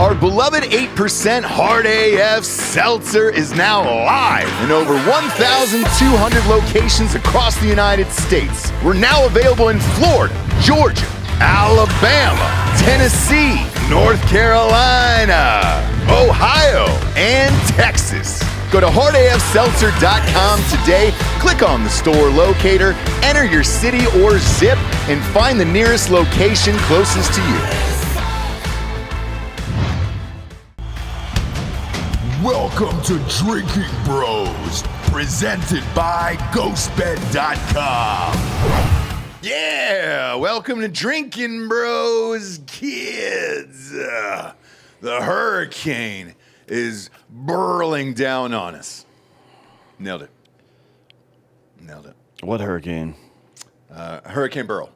Our beloved 8% Hard AF Seltzer is now live in over 1,200 locations across the United States. We're now available in Florida, Georgia, Alabama, Tennessee, North Carolina, Ohio, and Texas. Go to hardafseltzer.com today, click on the store locator, enter your city or zip, and find the nearest location closest to you. Welcome to Drinking Bros, presented by GhostBed.com. Yeah, welcome to Drinking Bros, kids. The hurricane is burling down on us. Nailed it. What hurricane? Hurricane Beryl.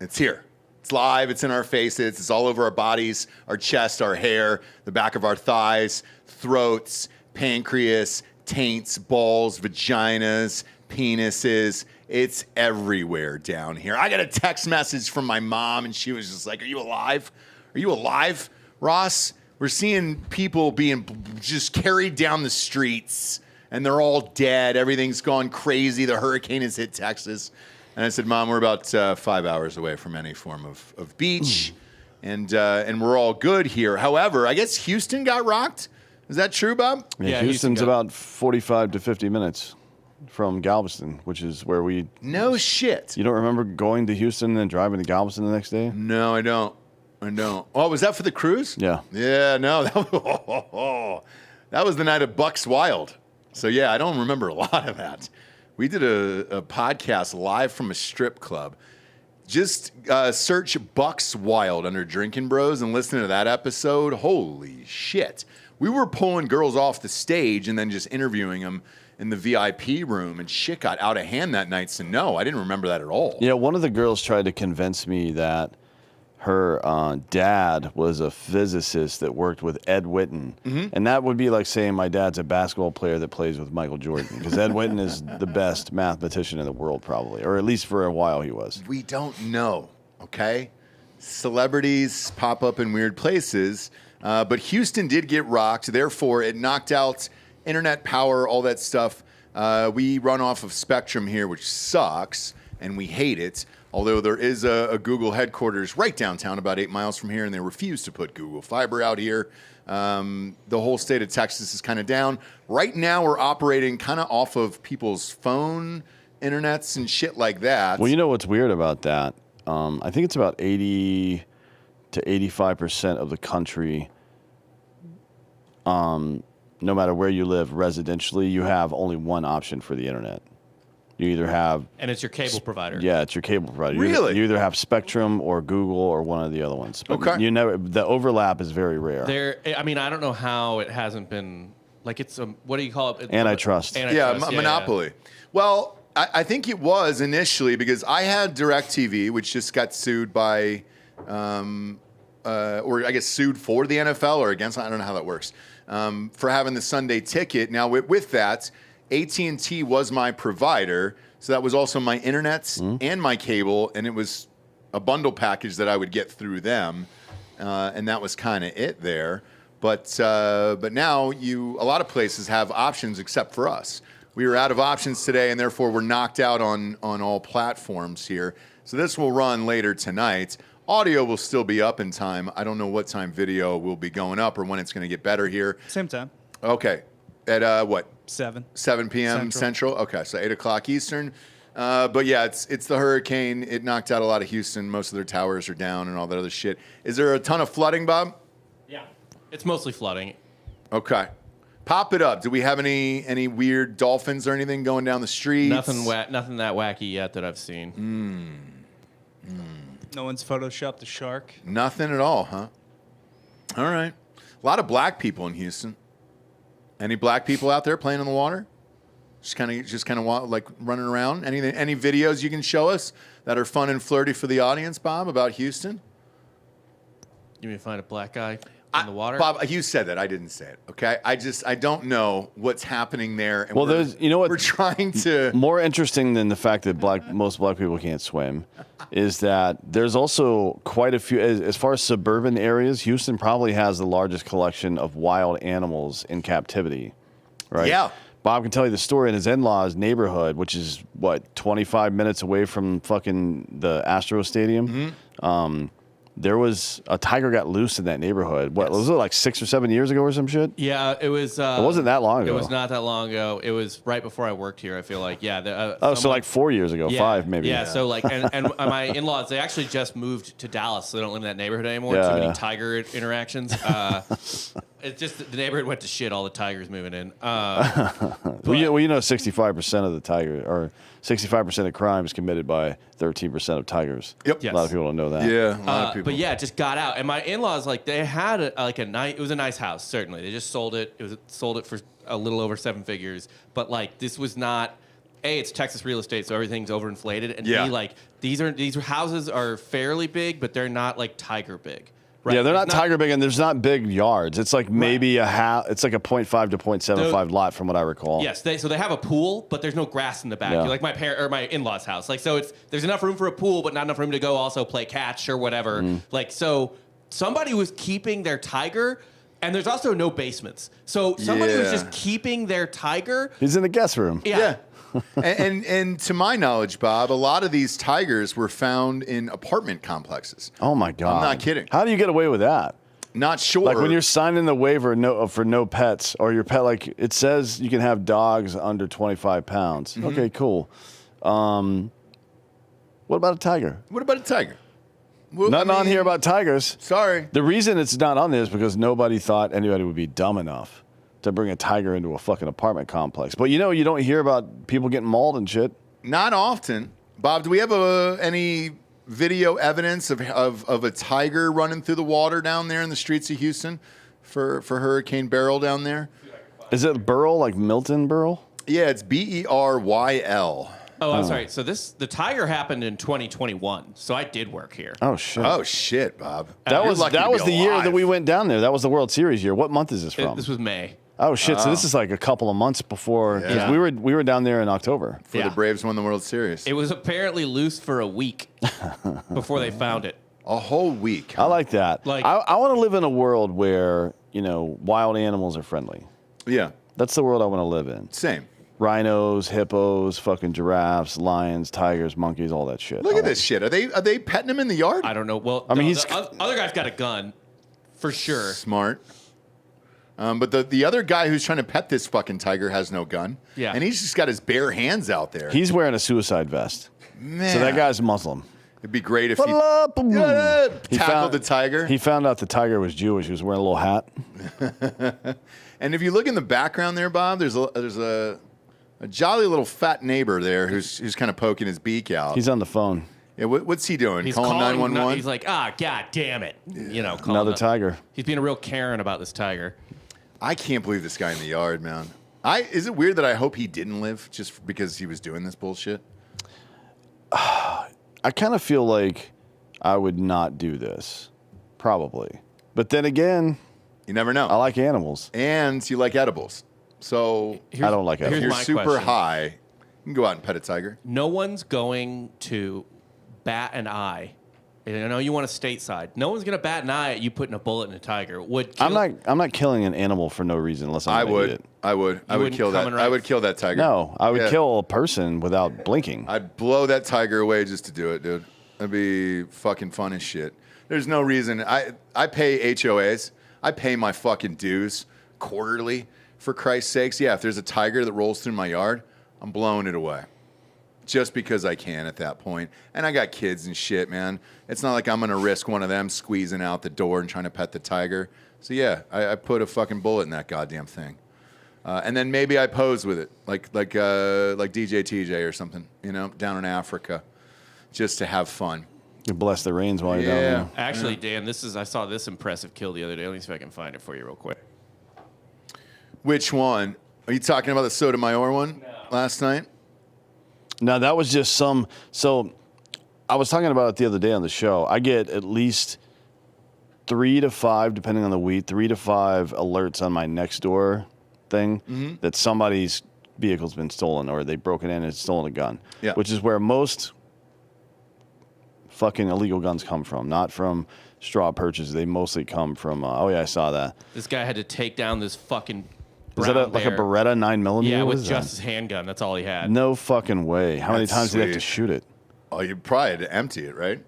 It's here. It's live. It's in our faces. It's all over our bodies, our chest, our hair, the back of our thighs, throats, pancreas, taints, balls, vaginas, penises. It's everywhere down here. I got a text message from my mom, and she was just like, "Are you alive? Are you alive, Ross? We're seeing people being just carried down the streets, and they're all dead. Everything's gone crazy. The hurricane has hit Texas." And I said, "Mom, we're about 5 hours away from any form of beach, and we're all good here. However, I guess Houston got rocked. Is that true, Bob?" Yeah, Houston's about 45 to 50 minutes from Galveston, which is where we... No shit. You don't remember going to Houston and then driving to Galveston the next day? No, I don't. Oh, was that for the cruise? Yeah. Yeah, no. That was the night of Bucks Wild. So, yeah, I don't remember a lot of that. We did a podcast live from a strip club. Just search Bucks Wild under Drinkin' Bros and listen to that episode. Holy shit. We were pulling girls off the stage and then just interviewing them in the VIP room, and shit got out of hand that night. So, no, I didn't remember that at all. Yeah, one of the girls tried to convince me that her dad was a physicist that worked with Ed Whitten. Mm-hmm. And that would be like saying my dad's a basketball player that plays with Michael Jordan, because Ed Whitten is the best mathematician in the world, probably, or at least for a while he was. We don't know, okay? Celebrities pop up in weird places, but Houston did get rocked. Therefore, it knocked out internet power, all that stuff. We run off of Spectrum here, which sucks, and we hate it. Although there is a Google headquarters right downtown, about 8 miles from here, and they refuse to put Google Fiber out here. The whole state of Texas is kind of down. Right now, we're operating kind of off of people's phone internets and shit like that. Well, you know what's weird about that? I think it's about 80 to 85% of the country, no matter where you live residentially, you have only one option for the internet. You either have... And it's your cable provider. Yeah, it's your cable provider. Really? You either have Spectrum or Google or one of the other ones. But okay. You never... The overlap is very rare. I mean, I don't know how it hasn't been... Like, it's a... What do you call it? Antitrust. Yeah, monopoly. Yeah. Well, I think it was initially because I had DirecTV, which just got sued by... or I guess sued for the NFL or against... I don't know how that works. For having the Sunday ticket. Now, with that... AT&T was my provider, so that was also my internet and my cable, and it was a bundle package that I would get through them, and that was kind of it there. But now a lot of places have options except for us. We were out of options today, and therefore we're knocked out on all platforms here. So this will run later tonight. Audio will still be up in time. I don't know what time video will be going up or when it's going to get better here. Same time. Okay. At what? 7 p.m. Central. Okay, so 8 o'clock Eastern. But yeah, it's the hurricane. It knocked out a lot of Houston. Most of their towers are down and all that other shit. Is there a ton of flooding, Bob? Yeah, it's mostly flooding. Okay. Pop it up. Do we have any weird dolphins or anything going down the streets? Nothing that wacky yet that I've seen. No one's photoshopped a shark. Nothing at all, huh? All right. A lot of black people in Houston. Any black people out there playing in the water? Just kind of like running around. Any videos you can show us that are fun and flirty for the audience, Bob, about Houston? You mean find a black guy? in the water. Bob, you said that. I didn't say it. Okay. I don't know what's happening there. And Well, there's, you know what? We're trying to. More interesting than the fact that most black people can't swim is that there's also quite a few, as far as suburban areas, Houston probably has the largest collection of wild animals in captivity, right? Yeah. Bob can tell you the story in his in-laws neighborhood, which is, 25 minutes away from fucking the Astro Stadium. Mm-hmm. There was a tiger got loose in that neighborhood. What was it, like 6 or 7 years ago or some shit? Yeah, it was. It wasn't that long ago. It was not that long ago. It was right before I worked here. I feel like, yeah. So like 4 years ago, yeah, 5 maybe. Yeah, so like, and my in-laws, they actually just moved to Dallas, so they don't live in that neighborhood anymore. Too many tiger interactions. It's just the neighborhood went to shit. All the tigers moving in. Well, you know, 65% of the tiger, or 65% of crime is committed by 13% of tigers. Yep. A lot of people don't know that. Yeah, a lot of people. But yeah, it just got out. And my in-laws, like, they had a nice. It was a nice house. Certainly, they just sold it. Sold it for a little over 7 figures. But like, this was not. A, it's Texas real estate, so everything's overinflated. And yeah. B, like, these houses are fairly big, but they're not like tiger big. Right? Yeah, they're not tiger big, and there's not big yards. It's like maybe it's like a 0.5 to 0.75 lot, from what I recall. Yes, so they have a pool, but there's no grass in the back. Yeah. Like my in-laws' house. Like, so there's enough room for a pool, but not enough room to go also play catch or whatever. Like, so somebody was keeping their tiger, and there's also no basements. So somebody was just keeping their tiger. He's in the guest room. Yeah. and to my knowledge, Bob, a lot of these tigers were found in apartment complexes. Oh my God! I'm not kidding. How do you get away with that? Not sure. Like when you're signing the waiver for no pets, or your pet, like it says you can have dogs under 25 pounds. Mm-hmm. Okay, cool. What about a tiger? What about a tiger? Well, Nothing on here about tigers. Sorry. The reason it's not on there is because nobody thought anybody would be dumb enough to bring a tiger into a fucking apartment complex. But you don't hear about people getting mauled and shit. Not often. Bob, do we have any video evidence of a tiger running through the water down there in the streets of Houston for Hurricane Beryl down there? Is it Beryl, like Milton Beryl? Yeah, it's Beryl. Oh, I'm sorry. So the tiger happened in 2021. So I did work here. Oh shit. Oh shit, Bob. That You're was lucky to be the year that alive. we went down there. That was the World Series year. What month is this from? This was May. Oh shit! So this is like a couple of months before. 'Cause Yeah. we were down there in October. Before the Braves won the World Series. It was apparently loose for a week before they found it. A whole week. I like that. Like- I want to live in a world where wild animals are friendly. Yeah, That's the world I want to live in. same. Rhinos, hippos, fucking giraffes, lions, tigers, monkeys, all that shit. Look at this shit. Are they petting him in the yard? I don't know. Well, I mean, the other guy's got a gun, for sure. Smart. But the other guy who's trying to pet this fucking tiger has no gun. Yeah. And he's just got his bare hands out there. He's wearing a suicide vest. Man. So that guy's Muslim. It'd be great if he He tackled the tiger. He found out the tiger was Jewish. He was wearing a little hat. And if you look in the background there, Bob, there's a jolly little fat neighbor there who's kind of poking his beak out. He's on the phone. Yeah, what's he doing? He's calling 911? He's like, god damn it. Calling Another up. tiger. He's being a real Karen about this tiger. I can't believe this guy in the yard, man. Is it weird that I hope he didn't live just because he was doing this bullshit? I kind of feel like I would not do this, probably. But then again, You never know. I like animals. And you like edibles. So I don't like if edibles. you're my super question. high, you can go out and pet a tiger. No one's going to bat an eye. And I know you want a stateside. No one's going to bat an eye at you putting a bullet in a tiger. I'm not killing an animal for no reason unless I I'm gonna eat would. it. I would wouldn't kill come that. and I right- would kill that tiger. No, I would Yeah. kill a person without blinking. I'd blow that tiger away just to do it, dude. That'd be fucking fun as shit. There's no reason. I pay HOAs. I pay my fucking dues quarterly, for Christ's sakes. Yeah, if there's a tiger that rolls through my yard, I'm blowing it away. Just because I can at that point. And I got kids and shit, man. It's not like I'm going to risk one of them squeezing out the door and trying to pet the tiger. So yeah, I put a fucking bullet in that goddamn thing. And then maybe I pose with it, like DJ TJ or something, down in Africa, just to have fun. You bless the rains while you're down Yeah. there. Actually, Dan, I saw this impressive kill the other day. Let me see if I can find it for you real quick. Which one? Are you talking about the Sotomayor one last night? No, that was just some. So I was talking about it the other day on the show. I get at least 3 to 5, depending on the week, 3 to 5 alerts on my next door thing that somebody's vehicle's been stolen or they broken in and stolen a gun. Yeah. Which is where most fucking illegal guns come from, not from straw purchases. They mostly come from, oh yeah, I saw that. This guy had to take down this fucking Is that like a Beretta 9mm? Yeah, What with is just that? his handgun. That's all he had. No fucking way. How many That's times did you have to sweet. shoot it? Oh, you probably had to empty it, right?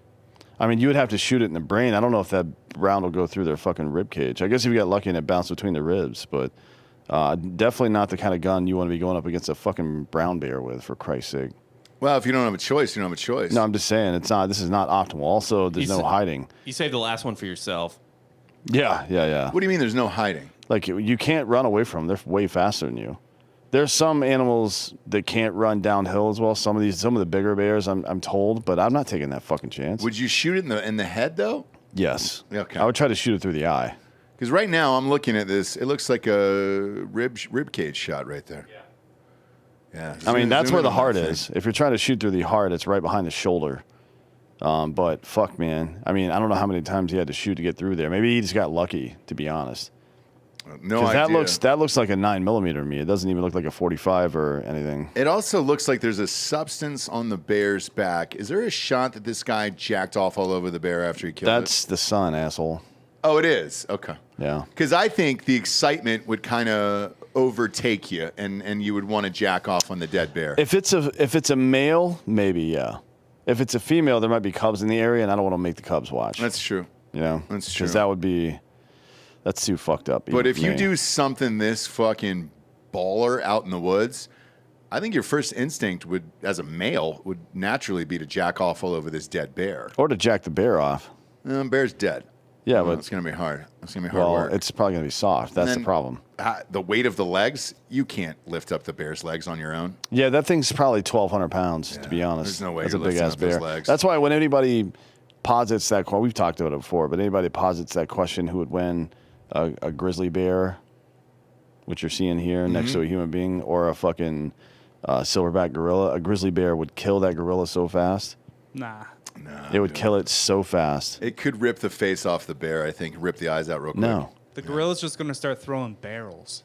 I mean, you would have to shoot it in the brain. I don't know if that round will go through their fucking rib cage. I guess if you got lucky and it bounced between the ribs, but definitely not the kind of gun you want to be going up against a fucking brown bear with, for Christ's sake. Well, if you don't have a choice, you don't have a choice. No, I'm just saying it's not. This is not optimal. Also, there's no hiding. You saved the last one for yourself. Yeah. What do you mean there's no hiding? Like you can't run away from them. They're way faster than you. There's some animals that can't run downhill as well. Some of the bigger bears, I'm told, but I'm not taking that fucking chance. Would you shoot it in the head though? Yes. Okay. I would try to shoot it through the eye. Because right now I'm looking at this. It looks like a rib cage shot right there. Yeah. I mean, that's Zoom where in the on heart that is. thing. If you're trying to shoot through the heart, it's right behind the shoulder. But fuck, man. I mean, I don't know how many times he had to shoot to get through there. Maybe he just got lucky, to be honest. No Because idea. that looks like a 9mm to me. It doesn't even look like a 45 or anything. It also looks like there's a substance on the bear's back. Is there a shot that this guy jacked off all over the bear after he killed it? That's the sun, asshole. Oh, it is? Okay. Yeah. Because I think the excitement would kind of overtake you, and you would want to jack off on the dead bear. If it's a male, maybe, yeah. If it's a female, there might be cubs in the area, and I don't want to make the cubs watch. That's true. You know? That's true. Because that's too fucked up. But even if for you me. do something this fucking baller out in the woods, I think your first instinct would, as a male, would naturally be to jack off all over this dead bear. Or to jack the bear off. Bear's dead. Yeah, Oh, but it's gonna be hard. It's gonna be hard well, work. it's probably gonna be soft. That's the then- problem. The weight of the legs, you can't lift up the bear's legs on your own. Yeah, that thing's probably 1,200 pounds, to be honest. there's no way That's you're a big lifting ass up those bear. legs. That's why when anybody posits that question, we've talked about it before, but anybody posits that question, who would win, a grizzly bear, which you're seeing here Mm-hmm. next to a human being, or a fucking silverback gorilla? A grizzly bear would kill that gorilla so fast. Nah. It would kill it so fast. It could rip the face off the bear. I think rip the eyes out real quick. No. The gorilla's just going to start throwing barrels.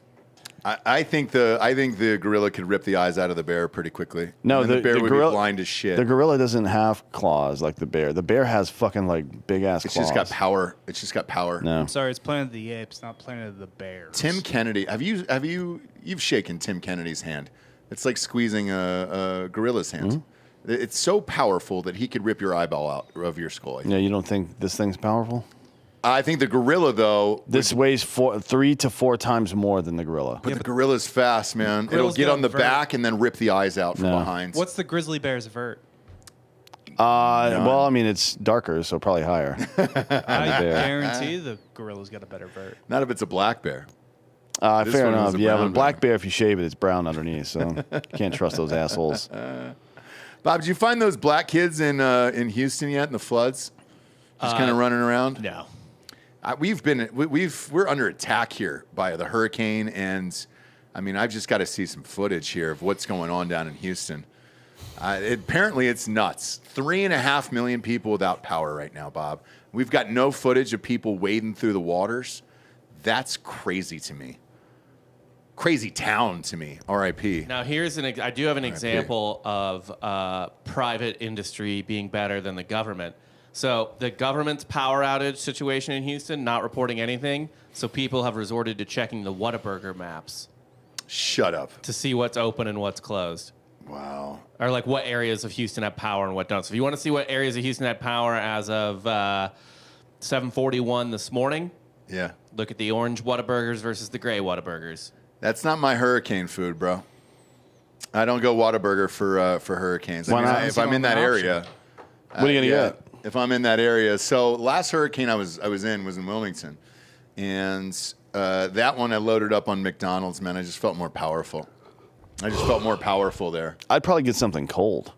I think the gorilla could rip the eyes out of the bear pretty quickly. No, And then the bear would gorilla, be blind as shit. The gorilla doesn't have claws like the bear. The bear has fucking like big ass It's claws. just got power. It's just got power. No. I'm sorry, it's Planet of the Apes, not Planet of the Bears. Tim Kennedy, you've shaken Tim Kennedy's hand. It's like squeezing a gorilla's hand. Mm-hmm. It's so powerful that he could rip your eyeball out of your skull. I think. Yeah, you don't think this thing's powerful? I think the gorilla, though, This weighs 3 to 4 times more than the gorilla. but the gorilla's fast, man. It'll Gorilla's get got on the vert. back and then rip the eyes out from No. behind. What's the grizzly bear's vert? Well, I mean, it's darker, so probably higher. I bear. guarantee the gorilla's got a better vert. Not if it's a black bear. This Fair one was enough. a Yeah, brown but black bear, if you shave it, it's brown underneath, so can't trust those assholes. Bob, did you find those black kids in Houston yet in the floods? Just kind of running around. No. We're under attack here by the hurricane, and I mean, I've just got to see some footage here of what's going on down in Houston. Apparently, it's nuts. 3.5 million people without power right now, Bob. We've got no footage of people wading through the waters. That's crazy to me. Crazy town to me. R.I.P. Now here's I do have an example of private industry being better than the government. So the government's power outage situation in Houston, not reporting anything. So people have resorted to checking the Whataburger maps Shut up. to see what's open and what's closed. Wow. Or like what areas of Houston have power and what don't. So if you want to see what areas of Houston have power as of 7:41 this morning, Yeah. look at the orange Whataburgers versus the gray Whataburgers. That's not my hurricane food, bro. I don't go Whataburger for hurricanes. Why not? If I'm in that area. What are you gonna get? If I'm in that area. So last hurricane I was in Wilmington. And that one I loaded up on McDonald's, man. I just felt more powerful. I just felt more powerful there. I'd probably get something cold.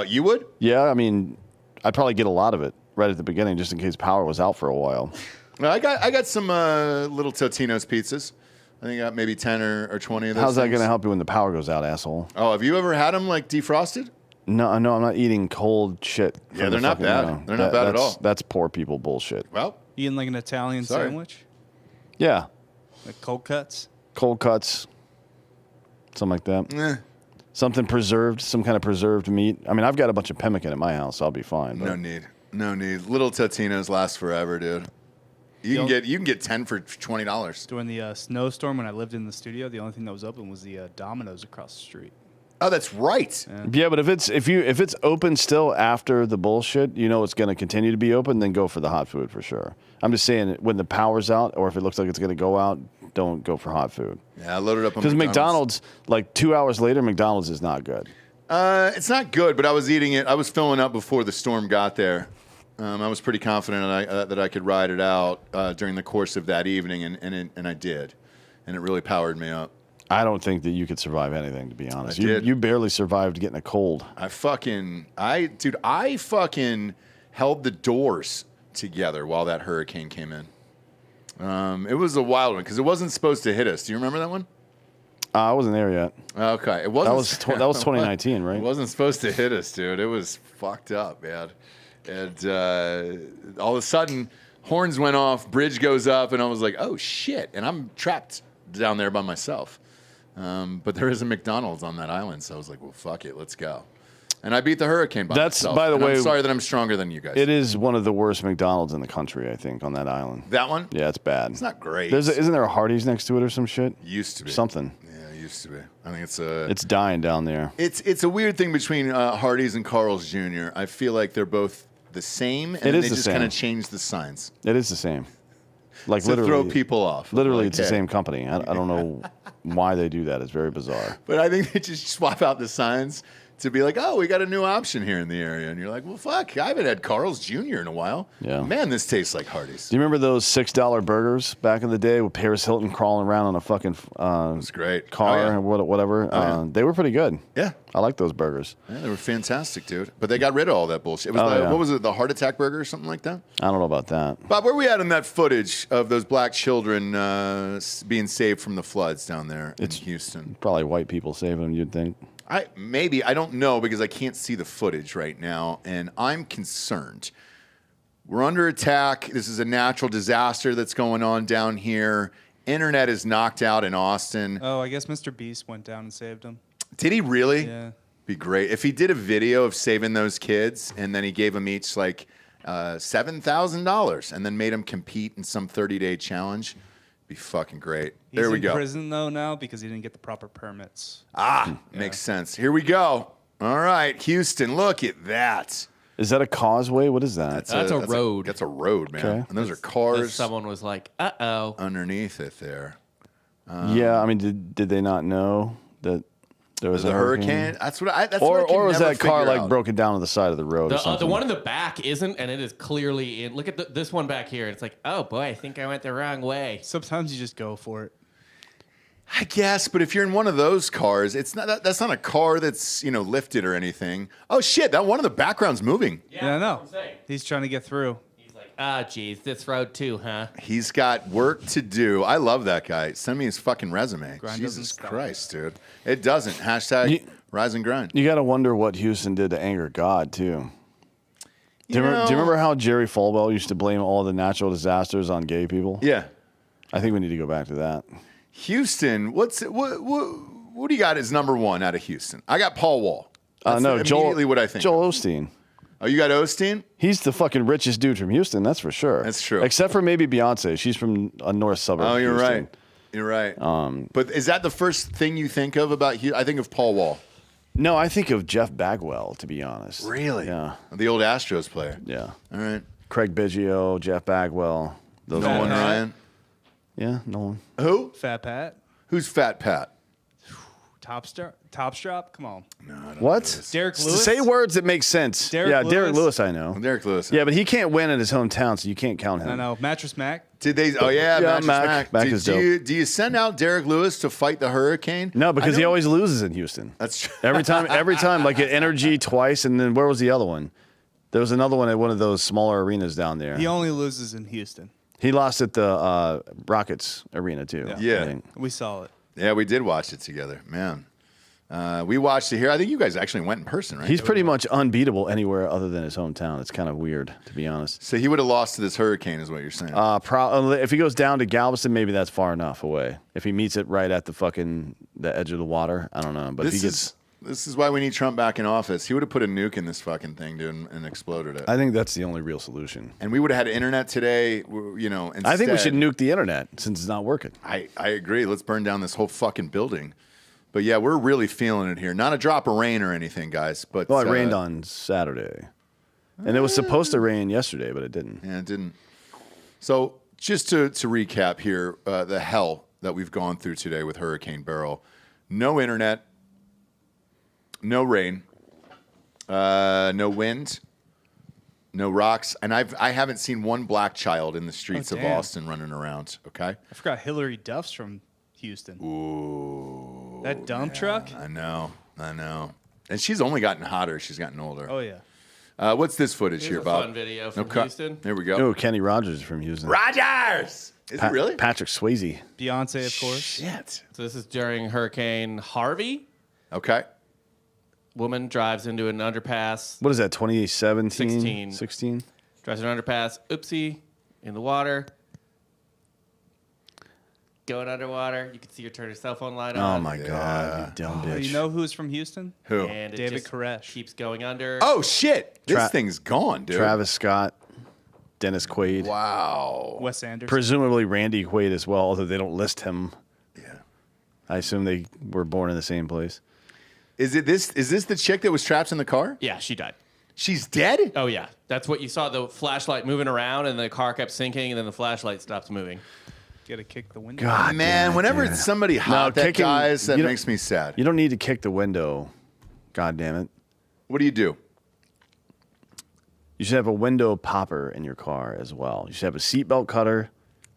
You would? Yeah, I mean, I'd probably get a lot of it right at the beginning just in case power was out for a while. Well, I got some little Totino's pizzas. I think I got maybe 10 or 20 of those How's that things. going to help you when the power goes out, asshole? Oh, have you ever had them like defrosted? No, I'm not eating cold shit. Yeah, they're not bad. They're not bad at all. That's poor people bullshit. Well, Eating like an Italian sandwich? Yeah. Like cold cuts? Cold cuts. Something like that. Something preserved, some kind of preserved meat. I mean, I've got a bunch of pemmican at my house. So I'll be fine. But. No need. Little Totino's last forever, dude. You can get 10 for $20. During the snowstorm when I lived in the studio, the only thing that was open was the Domino's across the street. Oh, that's right. Yeah, but if it's open still after the bullshit, you know it's going to continue to be open, then go for the hot food for sure. I'm just saying when the power's out or if it looks like it's going to go out, don't go for hot food. Yeah, I loaded up on because McDonald's, like 2 hours later, McDonald's is not good. It's not good, but I was eating it. I was filling up before the storm got there. I was pretty confident that I could ride it out during the course of that evening, and I did, and it really powered me up. I don't think that you could survive anything, to be honest. You barely survived getting a cold. I fucking held the doors together while that hurricane came in. It was a wild one because it wasn't supposed to hit us. Do you remember that one? I wasn't there yet. Okay, it wasn't. That was 2019, right? It wasn't supposed to hit us, dude. It was fucked up, man. And all of a sudden, horns went off, bridge goes up, and I was like, "Oh shit!" And I'm trapped down there by myself. But there is a McDonald's on that island, so I was like, well, fuck it, let's go. And I beat the hurricane by myself. By the way, I'm sorry that I'm stronger than you guys. It is one of the worst McDonald's in the country, I think, on that island. That one? Yeah, it's bad. It's not great. Isn't there a Hardee's next to it or some shit? Used to be. Something. Yeah, it used to be. I think it's dying down there. It's a weird thing between Hardee's and Carl's Jr. I feel like they're both the same, and they just kind of change the signs. It is the same. Like to literally throw people off. Literally, it's the same company. I don't know why they do that. It's very bizarre. But I think they just swap out the signs to be like, oh, we got a new option here in the area. And you're like, well, fuck, I haven't had Carl's Jr. in a while. Yeah. Man, this tastes like Hardee's. Do you remember those $6 burgers back in the day with Paris Hilton crawling around on a fucking was great. car or whatever? They were pretty good. Yeah. I like those burgers. Yeah, they were fantastic, dude. But they got rid of all that bullshit. It was what was it, the heart attack burger or something like that? I don't know about that. Bob, where are we at in that footage of those black children being saved from the floods down there in Houston? Probably white people saving them, you'd think. I don't know because I can't see the footage right now, and I'm concerned. We're under attack. This is a natural disaster that's going on down here. Internet is knocked out in Austin. Oh, I guess Mr. Beast went down and saved him. Did he really? Yeah. Be great if he did a video of saving those kids, and then he gave them each like $7,000, and then made them compete in some 30-day challenge. Be fucking great. There we go. He's in prison though now because he didn't get the proper permits. Makes sense. Here we go. All right, Houston, look at that. Is that a causeway? What is that? That's a road. That's a road, man. Okay. And those are cars. Someone was like, uh-oh. Underneath it there. Yeah, I mean, did they not know that there was a hurricane? That's what I was never that car figure like out. broken down on the side of the road or The something? one in the back isn't, and it is clearly in. Look at this one back here. It's like, oh boy, I think I went the wrong way. Sometimes you just go for it. I guess, but if you're in one of those cars, it's not that's not a car that's lifted or anything. Oh shit! That one in the background's moving. Yeah, I know. He's trying to get through. He's like, geez, this road too, huh? He's got work to do. I love that guy. Send me his fucking resume. Grind Jesus doesn't stop. Christ, dude. It doesn't. Hashtag rise and grind. You got to wonder what Houston did to anger God too. Do you remember how Jerry Falwell used to blame all the natural disasters on gay people? Yeah. I think we need to go back to that. Houston, what do you got as number one out of Houston? I got Paul Wall. That's immediately what I think. Joel Osteen. Oh, you got Osteen? He's the fucking richest dude from Houston, that's for sure. That's true. Except for maybe Beyonce. She's from a north suburb. Oh, you're of Houston. right. You're right. But is that the first thing you think of about Houston? I think of Paul Wall. No, I think of Jeff Bagwell, to be honest. Really? Yeah. The old Astros player. Yeah. All right. Craig Biggio, Jeff Bagwell. Those Nolan guys. Ryan. Yeah, Nolan. Who? Fat Pat. Who's Fat Pat? Top strap. Come on. No, I don't know What? who it is. Derek Lewis. Say words that make sense. Derek Derek Lewis. Lewis, I know. Derek Lewis. Yeah, but he can't win in his hometown, so you can't count him. I know. Mattress Mac. Did they? Oh yeah, Yeah, Mattress Mac. Mac is dope. Do you send out Derek Lewis to fight the hurricane? No, because I he know- always loses in Houston. That's true. Every time, like at Energy twice, and then where was the other one? There was another one at one of those smaller arenas down there. He only loses in Houston. He lost at the Rockets arena too. Yeah. I think. We saw it. Yeah, we did watch it together, man. We watched it here. I think you guys actually went in person, right? He's pretty much unbeatable anywhere other than his hometown. It's kind of weird, to be honest. So he would have lost to this hurricane, is what you're saying. If he goes down to Galveston, maybe that's far enough away. If he meets it right at the edge of the water, I don't know. But if he gets... This is why we need Trump back in office. He would have put a nuke in this fucking thing, dude, and exploded it. I think that's the only real solution. And we would have had internet today, instead. I think we should nuke the internet since it's not working. I agree. Let's burn down this whole fucking building. But yeah, we're really feeling it here. Not a drop of rain or anything, guys. But it rained on Saturday. And it was supposed to rain yesterday, but it didn't. Yeah, it didn't. So just to recap here, the hell that we've gone through today with Hurricane Beryl. No internet. No rain, no wind, no rocks, and I haven't seen one black child in the streets of Austin running around. Okay, I forgot Hillary Duff's from Houston. Ooh, that dump truck. I know, and she's only gotten hotter. She's gotten older. Oh yeah. What's this footage here, a Bob? Fun video from Houston. There we go. Oh, Kenny Rogers is from Houston. Rogers, is it really? Patrick Swayze. Beyonce, of course. Shit. So this is during Hurricane Harvey. Okay. Woman drives into an underpass. What is that, 2017? 16. Drives into an underpass. Oopsie. In the water. Going underwater. You can see her turn her cell phone light on. Oh, my God. You dumb bitch. You know who's from Houston? Who? And it David just Koresh. keeps going under. Oh, shit. This thing's gone, dude. Travis Scott. Dennis Quaid. Wow. Wes Anderson. Presumably Randy Quaid as well, although they don't list him. Yeah. I assume they were born in the same place. Is this the chick that was trapped in the car? Yeah, she died. She's dead? Oh, yeah. That's what you saw, the flashlight moving around, and the car kept sinking, and then the flashlight stops moving. Gotta kick the window. God, Man, whenever it's somebody hot that dies, that makes me sad. You don't need to kick the window. God damn it. What do you do? You should have a window popper in your car as well. You should have a seatbelt cutter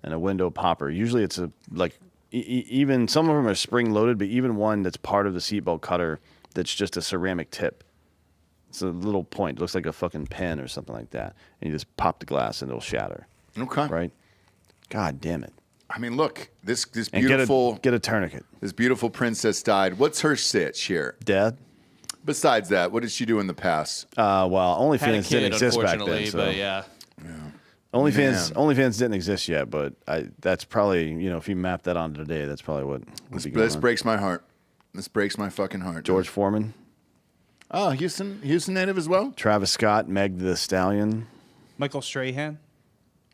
and a window popper. Usually it's even some of them are spring loaded, but even one that's part of the seatbelt cutter that's just a ceramic tip. It's a little point. It looks like a fucking pen or something like that. And you just pop the glass and it'll shatter. Okay. Right? God damn it. I mean, look, this And beautiful get a tourniquet. this beautiful princess died. What's her sitch here? Dad? Besides that, what did she do in the past? Well, Had a OnlyFans kid, didn't exist back unfortunately, then. So. but yeah. OnlyFans didn't exist yet, but that's probably, if you map that onto today, that's probably what would be going This on. breaks my heart. This breaks my fucking heart. George Foreman, Oh, Houston native as well? Travis Scott, Meg the Stallion, Michael Strahan.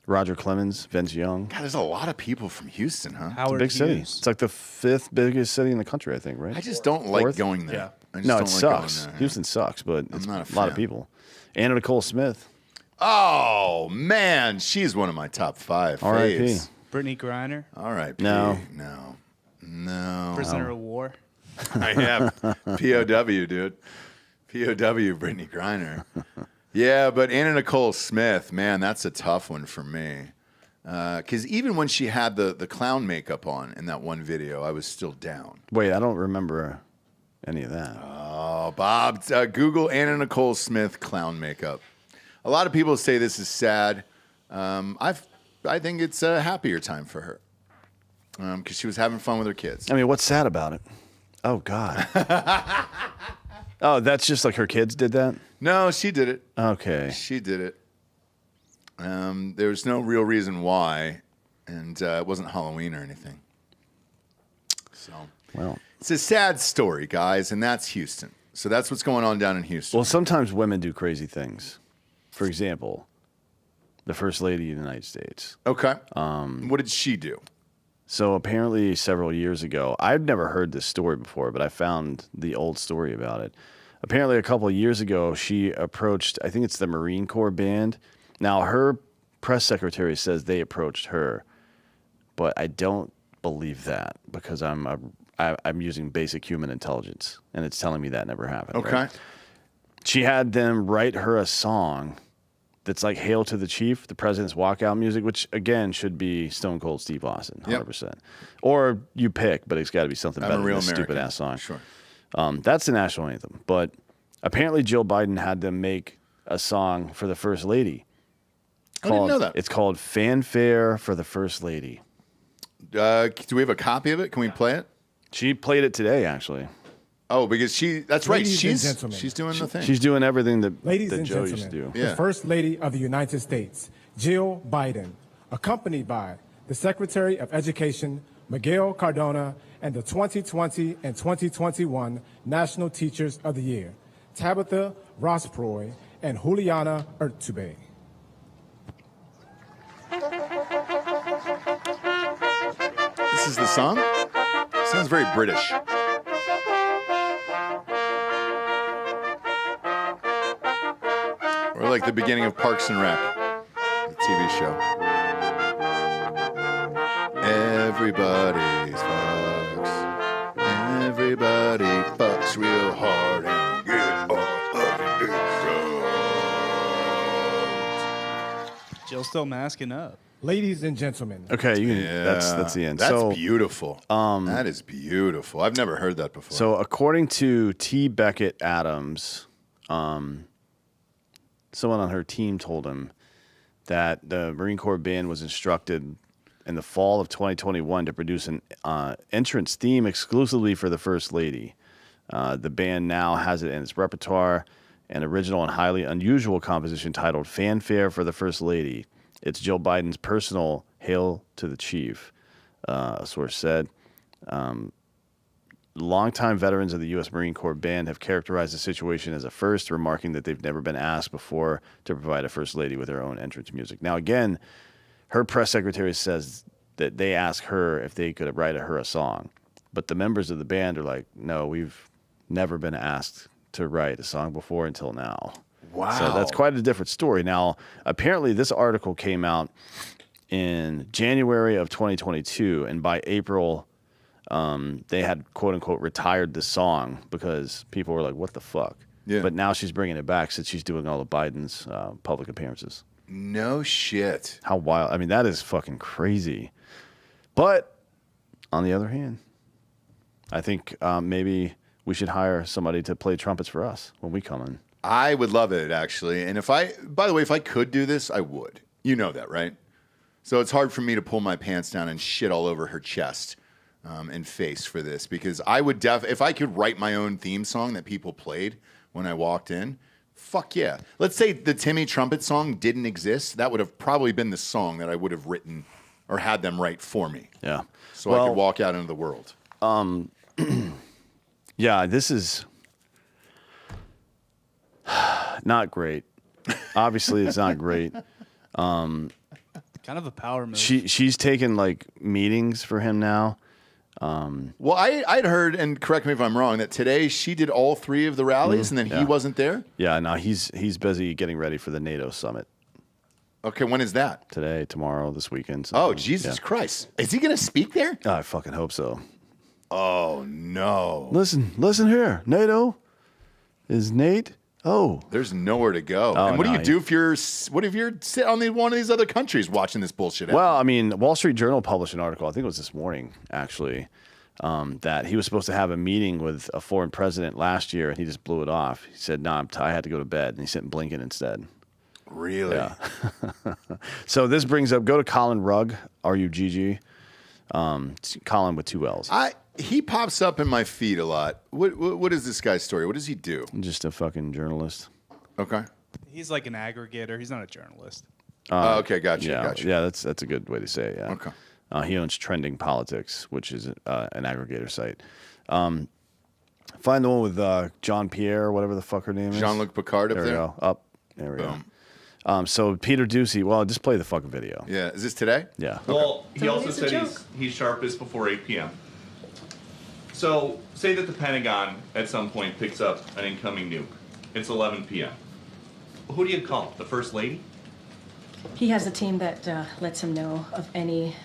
Roger Clemens, Vince Young. God, there's a lot of people from Houston, huh? Howard Big city. Hughes. It's like the 5th biggest city in the country, I think, right? I just don't like Fourth? going there. Yeah. I just No, don't it like sucks. going there. Houston sucks, but it's not a a lot of fan. people. Anna Nicole Smith, Oh, man. She's one of my top 5 R.I.P. faves. Brittany Griner. R.I.P. No. No. Prisoner of War. I am. POW, dude. POW, Brittany Griner. Yeah, but Anna Nicole Smith, man, that's a tough one for me. Because even when she had the clown makeup on in that one video, I was still down. Wait, I don't remember any of that. Oh, Bob, Google Anna Nicole Smith clown makeup. A lot of people say this is sad. I think it's a happier time for her because she was having fun with her kids. I mean, what's sad about it? Oh, God. Oh, that's just like her kids did that? No, she did it. Okay. She did it. There was no real reason why, and it wasn't Halloween or anything. So, Well, it's a sad story, guys, and that's Houston. So that's what's going on down in Houston. well, sometimes women do crazy things. For example, the First Lady of the United States. Okay. What did she do? So apparently several years ago, I've never heard this story before, but I found the old story about it. Apparently a couple of years ago, she approached, I think it's the Marine Corps band. Now, her press secretary says they approached her, but I don't believe that because I'm using basic human intelligence, and it's telling me that never happened. Okay. Right? She had them write her a song that's like Hail to the Chief, the President's Walkout music, which, again, should be Stone Cold Steve Austin, 100%. Yep. Or you pick, but it's got to be something I'm better a real than this American. stupid-ass song. Sure. That's the national anthem. But apparently Jill Biden had them make a song for the First Lady. I didn't know that. It's called Fanfare for the First Lady. Do we have a copy of it? Can we play it? She played it today, actually. Oh, because that's right. Ladies and gentlemen. She's doing the thing. She's doing everything that Ladies and Joe gentlemen, used to do. Yeah. the First Lady of the United States, Jill Biden, accompanied by the Secretary of Education, Miguel Cardona, and the 2020 and 2021 National Teachers of the Year, Tabitha Rosproy and Juliana Urtubey. This is the song? Sounds very British. Or like the beginning of Parks and Rec, the TV show. Everybody fucks. Everybody fucks real hard and get all up and get Jill's still masking up. Ladies and gentlemen, Okay, Yeah, that's the end. That's so, beautiful. That is beautiful. I've never heard that before. So according to T. Beckett Adams, someone on her team told him that the Marine Corps band was instructed in the fall of 2021 to produce an entrance theme exclusively for the First Lady. The band now has it in its repertoire, an original and highly unusual composition titled Fanfare for the First Lady. It's Jill Biden's personal Hail to the Chief, a source said. Longtime veterans of the U.S. Marine Corps band have characterized the situation as a first, remarking that they've never been asked before to provide a First Lady with her own entrance music. Now, again, her press secretary says that they asked her if they could write her a song. But the members of the band are like, no, we've never been asked to write a song before until now. Wow. So that's quite a different story. Now, apparently this article came out in January of 2022, and by April, they had, quote-unquote, retired the song because people were like, what the fuck? Yeah. But now she's bringing it back since she's doing all of Biden's public appearances. No shit. How wild. I mean, that is fucking crazy. But on the other hand, I think maybe we should hire somebody to play trumpets for us when we come in. I would love it, actually. And by the way, if I could do this, I would. You know that, right? So it's hard for me to pull my pants down and shit all over her chest and face for this, because I would if I could write my own theme song that people played when I walked in, fuck yeah. Let's say the Timmy trumpet song didn't exist. That would have probably been the song that I would have written or had them write for me. Yeah. So I could walk out into the world. Yeah, this is not great. Obviously, it's not great. Kind of a power move. She's taken like meetings for him now. Well, I'd heard, and correct me if I'm wrong, that today she did all three of the rallies, and then he wasn't there? Yeah, no, he's busy getting ready for the NATO summit. Okay, when is that? Today, tomorrow, this weekend. Oh, Jesus Christ. Is he going to speak there? I fucking hope so. Oh, no. Listen here. NATO is Nate. Oh. There's nowhere to go. Oh, and what do no, you do if you're sitting on one of these other countries watching this bullshit? Well, I mean, Wall Street Journal published an article, I think it was this morning, actually, that he was supposed to have a meeting with a foreign president last year, and he just blew it off. He said, no, I had to go to bed, and he sent Blinken instead. Really? Yeah. So this brings up, go to Colin Rugg, R-U-G-G, Colin with two L's. He pops up in my feed a lot. What is this guy's story? What does he do? Just a fucking journalist. Okay. He's like an aggregator. He's not a journalist. Okay, gotcha. Yeah, that's a good way to say it, yeah. Okay. He owns Trending Politics, which is an aggregator site. Find the one with John Pierre, whatever the fuck her name is. Jean-Luc Picard up there? There we go. Up. There we Boom. go. So Peter Doocy, well, just play the fucking video. Yeah. Is this today? Yeah. Well, he also said he's sharpest before 8 p.m. So, say that the Pentagon at some point picks up an incoming nuke. It's 11 p.m. Who do you call? The First Lady? He has a team that lets him know of any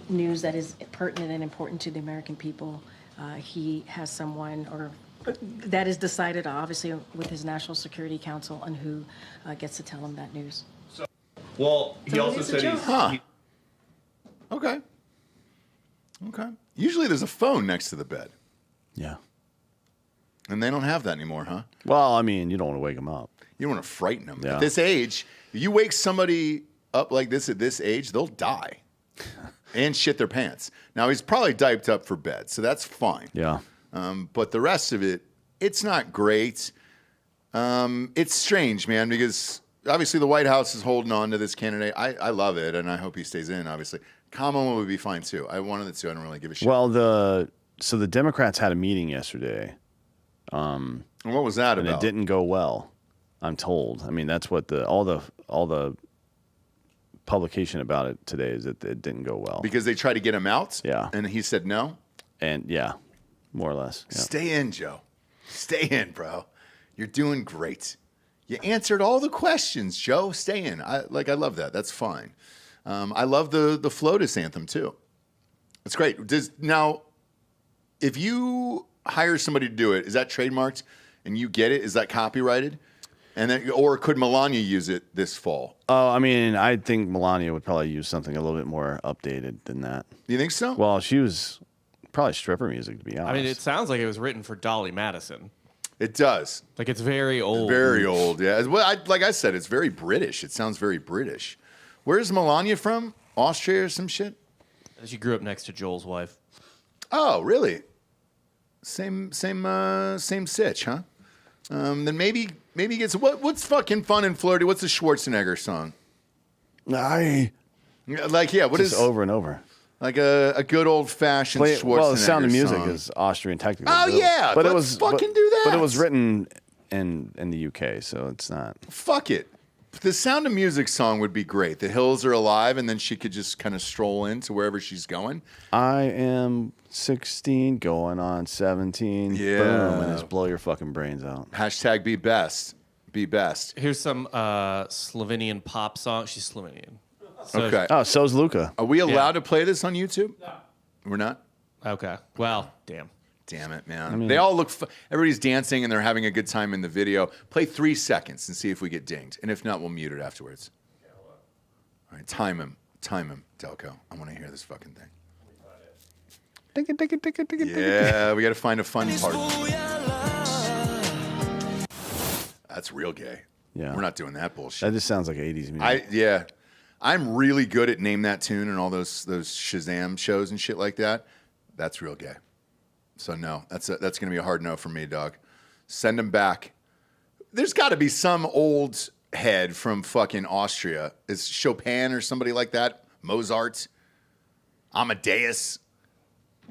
news that is pertinent and important to the American people. He has someone that is decided, obviously, with his National Security Council on who gets to tell him that news. Well, he also said he's... Okay. Usually there's a phone next to the bed. Yeah. And they don't have that anymore, huh? Well, I mean, you don't want to wake them up. You don't want to frighten them. Yeah. At this age, if you wake somebody up like this at this age, they'll die and shit their pants. Now, he's probably diped up for bed, so that's fine. Yeah. But the rest of it, it's not great. It's strange, man, because obviously the White House is holding on to this candidate. I love it, and I hope he stays in, obviously. Kamala would be fine, too. One of the two, I don't really give a shit. Well, so the Democrats had a meeting yesterday. And what was that and about? it didn't go well, I'm told. I mean, that's what all the publication about it today is that it didn't go well. Because they tried to get him out? Yeah. And he said no? And yeah, more or less. Yeah. Stay in, Joe. Stay in, bro. You're doing great. You answered all the questions, Joe. Stay in. I love that. That's fine. I love the FLOTUS anthem, too. It's great. Now, if you hire somebody to do it, is that trademarked and you get it? Is that copyrighted? And then, or could Melania use it this fall? Oh, I mean, I think Melania would probably use something a little bit more updated than that. You think so? Well, she was probably stripper music, to be honest. I mean, it sounds like it was written for Dolly Madison. It does. Like, it's very old. Very old, yeah. Well, like I said, it's very British. It sounds very British. Where's Melania from? Austria or some shit? She grew up next to Joel's wife. Oh, really? Same sitch, huh? Then maybe get what's fucking fun and flirty? What's the Schwarzenegger song? What is over and over? Like a good old fashioned Schwarzenegger Well, The Sound of Music song. is Austrian technically. Oh yeah, but let's it was fucking do that. But it was written in the UK, so it's not. Fuck it. The Sound of Music song would be great. The hills are alive, and then she could just kind of stroll into wherever she's going. I am 16, going on 17. Yeah. Boom, and just blow your fucking brains out. Hashtag be best. Be best. Here's some Slovenian pop song. She's Slovenian. So, Okay. Oh, so's Luca. Are we allowed to play this on YouTube? No. We're not? Okay. Well, damn. Damn it, man. They all look, everybody's dancing and they're having a good time in the video. Play 3 seconds and see if we get dinged. And if not, we'll mute it afterwards. All right, time him, Delco. I want to hear this fucking thing. Yeah, we got to find a fun part. That's real gay. Yeah. We're not doing that bullshit. That just sounds like 80s music. Yeah. I'm really good at Name That Tune and all those Shazam shows and shit like that. That's real gay. So no, that's going to be a hard no for me, dog. Send him back. There's got to be some old head from fucking Austria. Is Chopin or somebody like that? Mozart? Amadeus?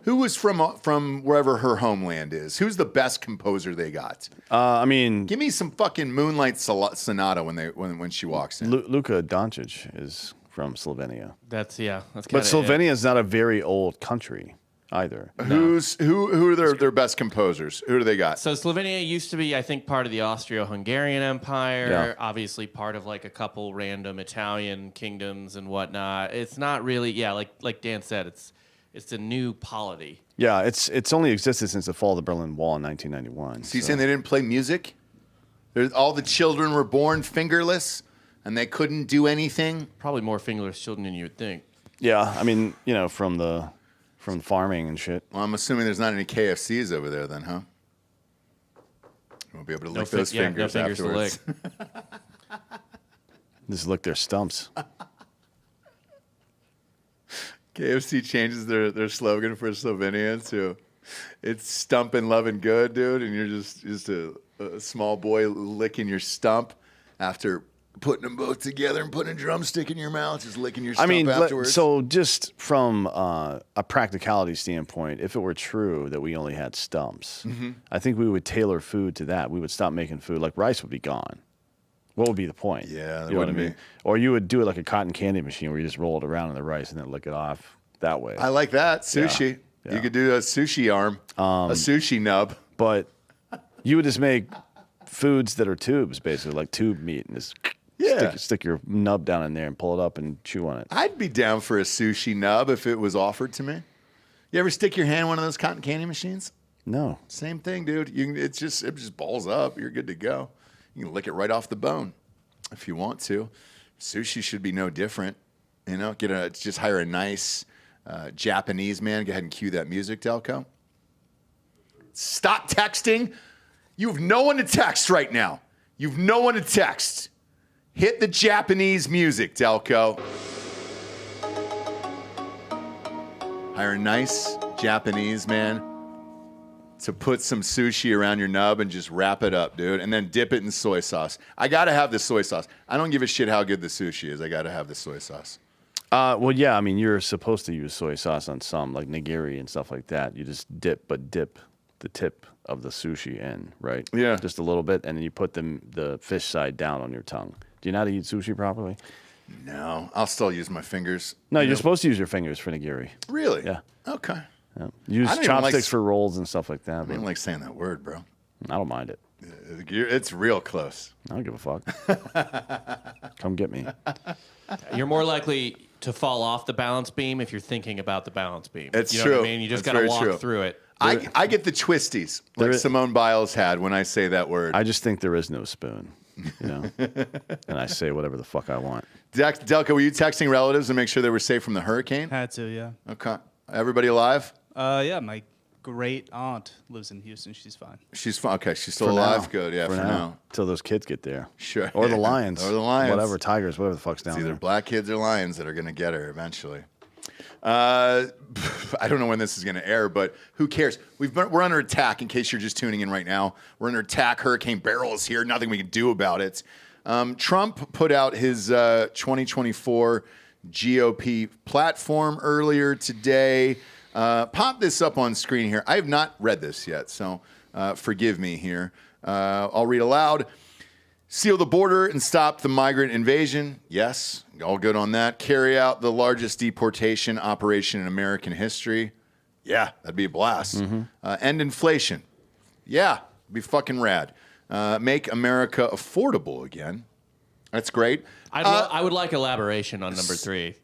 Who was from wherever her homeland is? Who's the best composer they got? I mean, Give me some fucking Moonlight Sonata when she walks in. Luka Doncic is from Slovenia. That's But kinda Slovenia is not a very old country either. Who are their best composers? Who do they got? So Slovenia used to be, I think, part of the Austro-Hungarian Empire. Yeah. Obviously, part of like a couple random Italian kingdoms and whatnot. It's not really, like Dan said, it's a new polity. Yeah, it's only existed since the fall of the Berlin Wall in 1991. So you saying they didn't play music? All the children were born fingerless, and they couldn't do anything. Probably more fingerless children than you would think. Yeah, I mean, from farming and shit. Well, I'm assuming there's not any KFCs over there, then, huh? We'll be able to lick those fingers no fingers afterwards. to lick. Just lick their stumps. KFC changes their slogan for Slovenia to "It's stumpin' lovin' good, dude," and you're just a small boy licking your stump after putting them both together and putting a drumstick in your mouth, just licking your stump afterwards. So just from a practicality standpoint, if it were true that we only had stumps, I think we would tailor food to that. We would stop making food. Like rice would be gone. What would be the point? Yeah, you know what I mean? Or you would do it like a cotton candy machine where you just roll it around in the rice and then lick it off that way. I like that. Sushi. Yeah. You could do a sushi arm, a sushi nub. But you would just make foods that are tubes, basically, like tube meat, and just stick your nub down in there and pull it up and chew on it. I'd be down for a sushi nub if it was offered to me. You ever stick your hand in one of those cotton candy machines? No. Same thing, dude. It just balls up. You're good to go. You can lick it right off the bone if you want to. Sushi should be no different. You know, just hire a nice Japanese man. Go ahead and cue that music, Delco. Stop texting. You have no one to text right now. You've no one to text. Hit the Japanese music, Delco. Hire a nice Japanese man to put some sushi around your nub and just wrap it up, dude, and then dip it in soy sauce. I got to have the soy sauce. I don't give a shit how good the sushi is. I got to have the soy sauce. Well, yeah, I mean, you're supposed to use soy sauce on some, like nigiri and stuff like that. You just dip the tip of the sushi in, right? Yeah. Just a little bit, and then you put the fish side down on your tongue. Do you know how to eat sushi properly? No, I'll still use my fingers. No, you're supposed to use your fingers for nigiri. Really? Yeah. Okay. Yeah. Use I don't even chopsticks like- for rolls and stuff like that. I But don't like saying that word, bro. I don't mind it. It's real close. I don't give a fuck. Come get me. You're more likely to fall off the balance beam if you're thinking about the balance beam. It's you know true. What I mean, you just That's got to very walk true. through it. I get the twisties like There- Simone Biles had when I say that word. I just think there is no spoon, you know, and I say whatever the fuck I want. Delka, were you texting relatives to make sure they were safe from the hurricane? Had to, yeah. Okay. Everybody alive? Yeah, my great aunt lives in Houston. She's fine. She's fine. Okay, she's still For alive. now. Good. Yeah, for now. Till those kids get there. Sure. Or the lions. Or the lions. Whatever, tigers, whatever the fuck's down It's either there. black kids or lions that are going to get her eventually. I don't know when this is going to air, but who cares? We're under attack. In case you're just tuning in right now, we're under attack. Hurricane Beryl is here. Nothing we can do about it. Trump put out his 2024 GOP platform earlier today. Pop this up on screen here. I have not read this yet, so forgive me here. I'll read aloud. Seal the border and stop the migrant invasion. Yes, all good on that. Carry out the largest deportation operation in American history. Yeah, that'd be a blast. End inflation. Yeah, be fucking rad. Make America affordable again. That's great. I would like elaboration on number 3.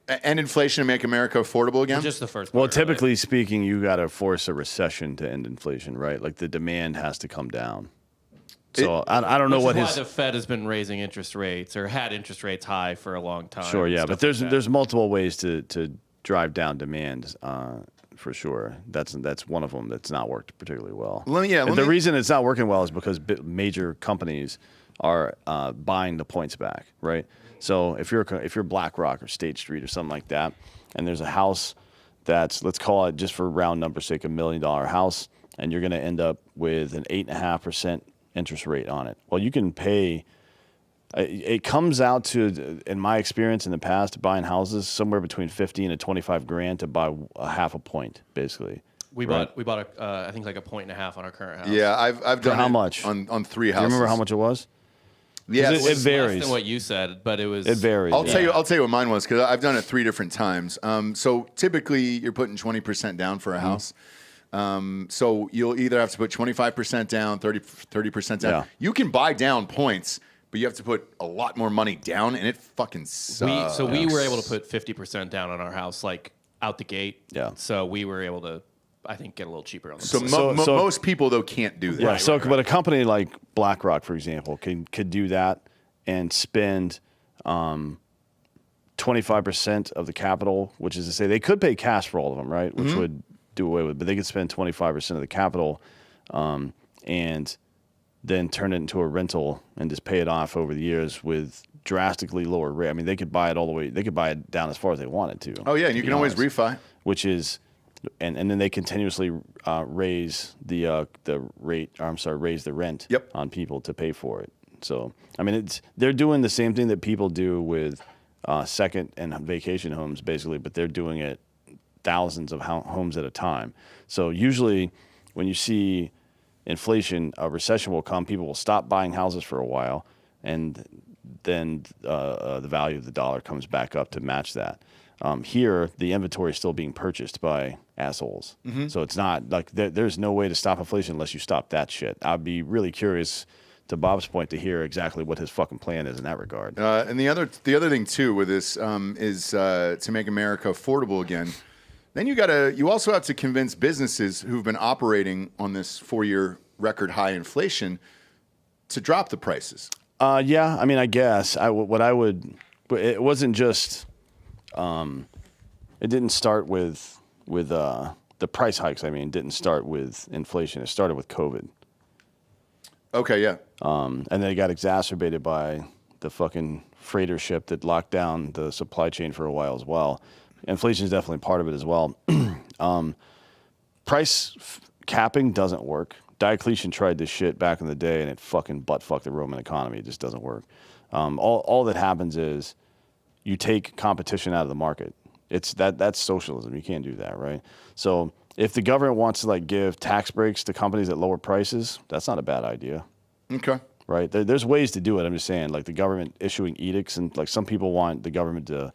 End inflation and make America affordable again. Just the first Well, part, really. typically speaking, you got to force a recession to end inflation, right? Like the demand has to come down. So I don't know Which what is why his. the Fed has been raising interest rates or had interest rates high for a long time. Sure, yeah, stuff but there's like that. multiple ways to drive down demand, for sure. That's one of them that's not worked particularly well. The reason it's not working well is because major companies are buying the points back, right? So if you're BlackRock or State Street or something like that, and there's a house that's, let's call it just for round number sake, $1 million house, and you're going to end up with an 8.5% interest rate on it. Well, you can pay. It comes out to, in my experience in the past, buying houses somewhere between 15 and 25 grand to buy a half a point, basically. We bought I think like 1.5 points on our current house. Yeah, I've done how it much? on 3 houses. Do you remember how much it was? Yeah, It Less varies. than what you said, but it was. It varies. I'll yeah. tell you what mine was because I've done it 3 different times. So typically you're putting 20% down for a house. So you'll either have to put 25% down, 30% down. Yeah. You can buy down points, but you have to put a lot more money down, and it fucking sucks. We were able to put 50% down on our house, like out the gate. Yeah. So we were able to, I think, get a little cheaper on the So, price. most people though can't do that. Yeah. But a company like BlackRock, for example, could do that and spend 25% of the capital, which is to say they could pay cash for all of them, right? Which would do away with, but they could spend 25% of the capital and then turn it into a rental and just pay it off over the years with drastically lower rate. I mean, they could buy it all the way. They could buy it down as far as they wanted to. Oh yeah, and you be can always honest. refi. Which is, and then they continuously raise the rate. Or I'm sorry, raise the rent Yep. on people to pay for it. So I mean, they're doing the same thing that people do with second and vacation homes, basically, but they're doing it thousands of homes at a time. So usually, when you see inflation, a recession will come. People will stop buying houses for a while, and then the value of the dollar comes back up to match that. Here, the inventory is still being purchased by assholes. So it's not like there's no way to stop inflation unless you stop that shit. I'd be really curious, to Bob's point, to hear exactly what his fucking plan is in that regard. And the other thing too with this is to make America affordable again. Then you also have to convince businesses who've been operating on this 4-year record high inflation to drop the prices. Yeah, I mean, I guess it wasn't just. It didn't start with the price hikes. I mean, it didn't start with inflation. It started with COVID. Okay, yeah. And then it got exacerbated by the fucking freighter ship that locked down the supply chain for a while as well. Inflation is definitely part of it as well. capping doesn't work. Diocletian tried this shit back in the day, and it fucking butt-fucked the Roman economy. It just doesn't work. All that happens is you take competition out of the market. That's socialism. You can't do that, right? So if the government wants to like give tax breaks to companies at lower prices, that's not a bad idea. Okay. Right? There's ways to do it. I'm just saying, like the government issuing edicts, and like some people want the government to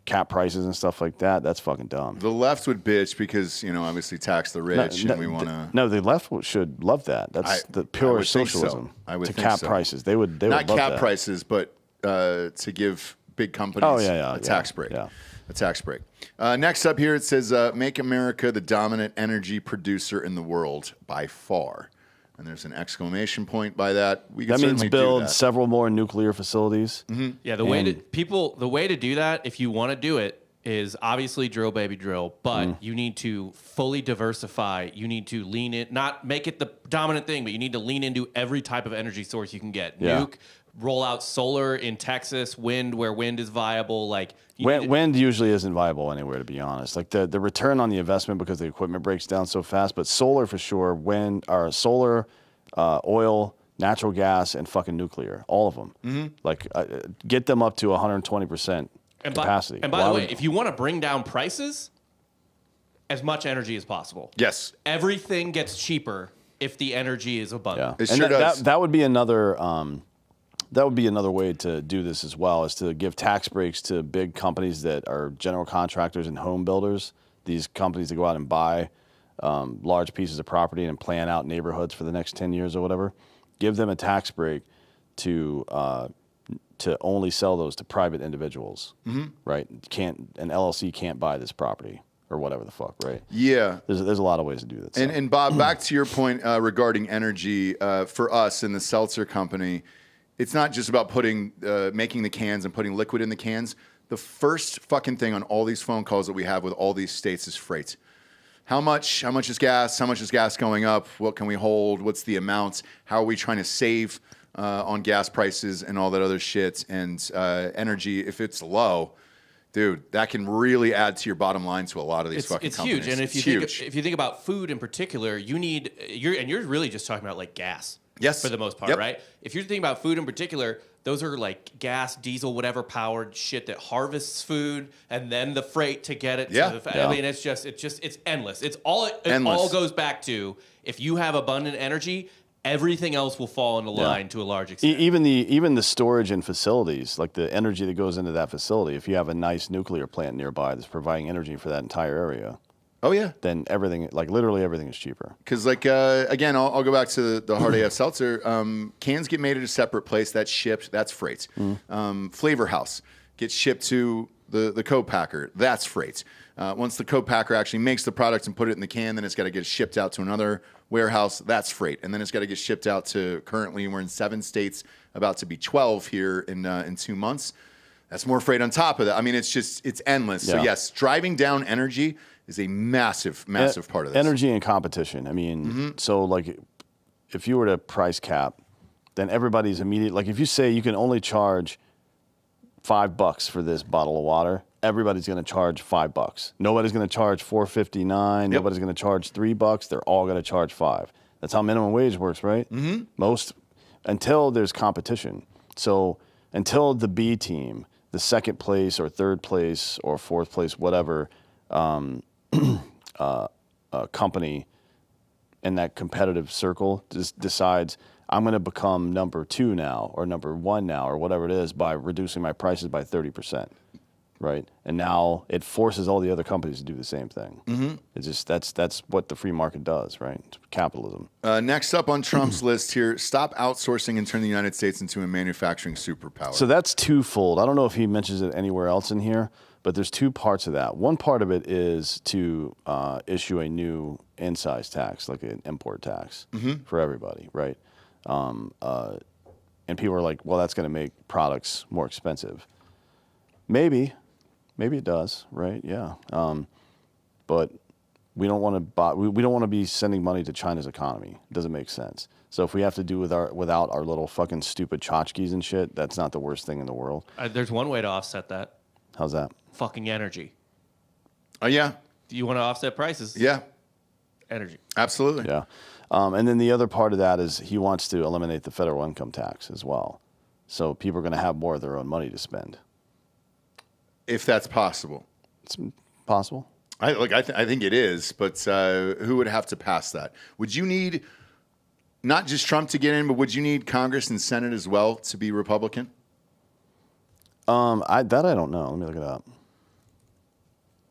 cap prices and stuff like that. That's fucking dumb. The left would bitch because, obviously tax the rich and we want to. No, the left should love that. That's the pure socialism. I would to think cap so. prices. They would Not love cap that. prices, but to give big companies a tax break. Yeah. A tax break. Next up here, it says, make America the dominant energy producer in the world by far. And there's an exclamation point by that. We can That means certainly build do that. several more nuclear facilities. Mm-hmm. Yeah, the way to do that, if you want to do it, is obviously drill, baby, drill. But you need to fully diversify. You need to lean in, not make it the dominant thing, but you need to lean into every type of energy source you can get. Yeah. Nuke, roll out solar in Texas, wind where wind is viable. Like Wind usually isn't viable anywhere, to be honest. Like the return on the investment because the equipment breaks down so fast. But solar for sure. Wind or solar, oil, natural gas, and fucking nuclear. All of them. Mm-hmm. Like get them up to 120% capacity. And by the way, if you want to bring down prices, as much energy as possible. Yes. Everything gets cheaper if the energy is abundant. It and sure does. That would be another. That would be another way to do this as well, is to give tax breaks to big companies that are general contractors and home builders. These companies that go out and buy large pieces of property and plan out neighborhoods for the next 10 years or whatever. Give them a tax break to only sell those to private individuals, right? An LLC can't buy this property or whatever the fuck, right? Yeah. There's a lot of ways to do that. And Bob, back to your point regarding energy, for us in the seltzer company, it's not just about making the cans and putting liquid in the cans. The first fucking thing on all these phone calls that we have with all these states is freight. How much is gas? How much is gas going up? What can we hold? What's the amounts? How are we trying to save on gas prices and all that other shit? And energy, if it's low, dude, that can really add to your bottom line to a lot of these fucking companies. It's huge. And if you think about food in particular, you're really just talking about like gas. Yes. For the most part, right? If you're thinking about food in particular, those are like gas, diesel, whatever powered shit that harvests food, and then the freight to get it. Yeah. I mean, it's endless. It all goes back to, if you have abundant energy, everything else will fall into line to a large extent. Even the storage and facilities, like the energy that goes into that facility. If you have a nice nuclear plant nearby that's providing energy for that entire area. Oh, yeah. Then everything, like literally everything is cheaper. Because, like, again, I'll go back to the Hard AF Seltzer. Cans get made at a separate place. That's shipped. That's freight. Flavor House gets shipped to the co-packer. That's freight. Once the co-packer actually makes the product and put it in the can, then it's got to get shipped out to another warehouse. That's freight. And then it's got to get shipped out to, currently we're in 7 states, about to be 12 here in 2 months. That's more freight on top of that. I mean, it's endless. Yeah. So, yes, driving down energy is a massive part of this. Energy and competition. I mean, so like if you were to price cap, then everybody's immediate. Like if you say you can only charge $5 for this bottle of water, everybody's going to charge $5. Nobody's going to charge $4.59. Yep. Nobody's going to charge $3. They're all going to charge $5. That's how minimum wage works, right? Most, until there's competition. So until the B team, the second place or third place or fourth place, whatever, company in that competitive circle just decides I'm going to become number 2 now or number 1 now or whatever it is by reducing my prices by 30%, right? And now it forces all the other companies to do the same thing. It's just that's what the free market does, right? It's capitalism. Next up on Trump's list here, stop outsourcing and turn the United States into a manufacturing superpower. So that's twofold. I don't know if he mentions it anywhere else in here, but there's 2 parts of that. One part of it is to issue a new excise tax, like an import tax for everybody, right? And people are like, well, that's going to make products more expensive. Maybe it does, right? Yeah. But we don't want to we don't want to be sending money to China's economy. It doesn't make sense. So if we have to do without our little fucking stupid tchotchkes and shit, that's not the worst thing in the world. There's one way to offset that. How's that? Fucking energy. Oh, yeah. Do you want to offset prices? Yeah. energy. Absolutely. Yeah. And then the other part of that is he wants to eliminate the federal income tax as well. So people are going to have more of their own money to spend. If that's possible. It's possible. I think it is, but who would have to pass that? Would you need not just Trump to get in, but would you need Congress and Senate as well to be Republican? I don't know. Let me look it up.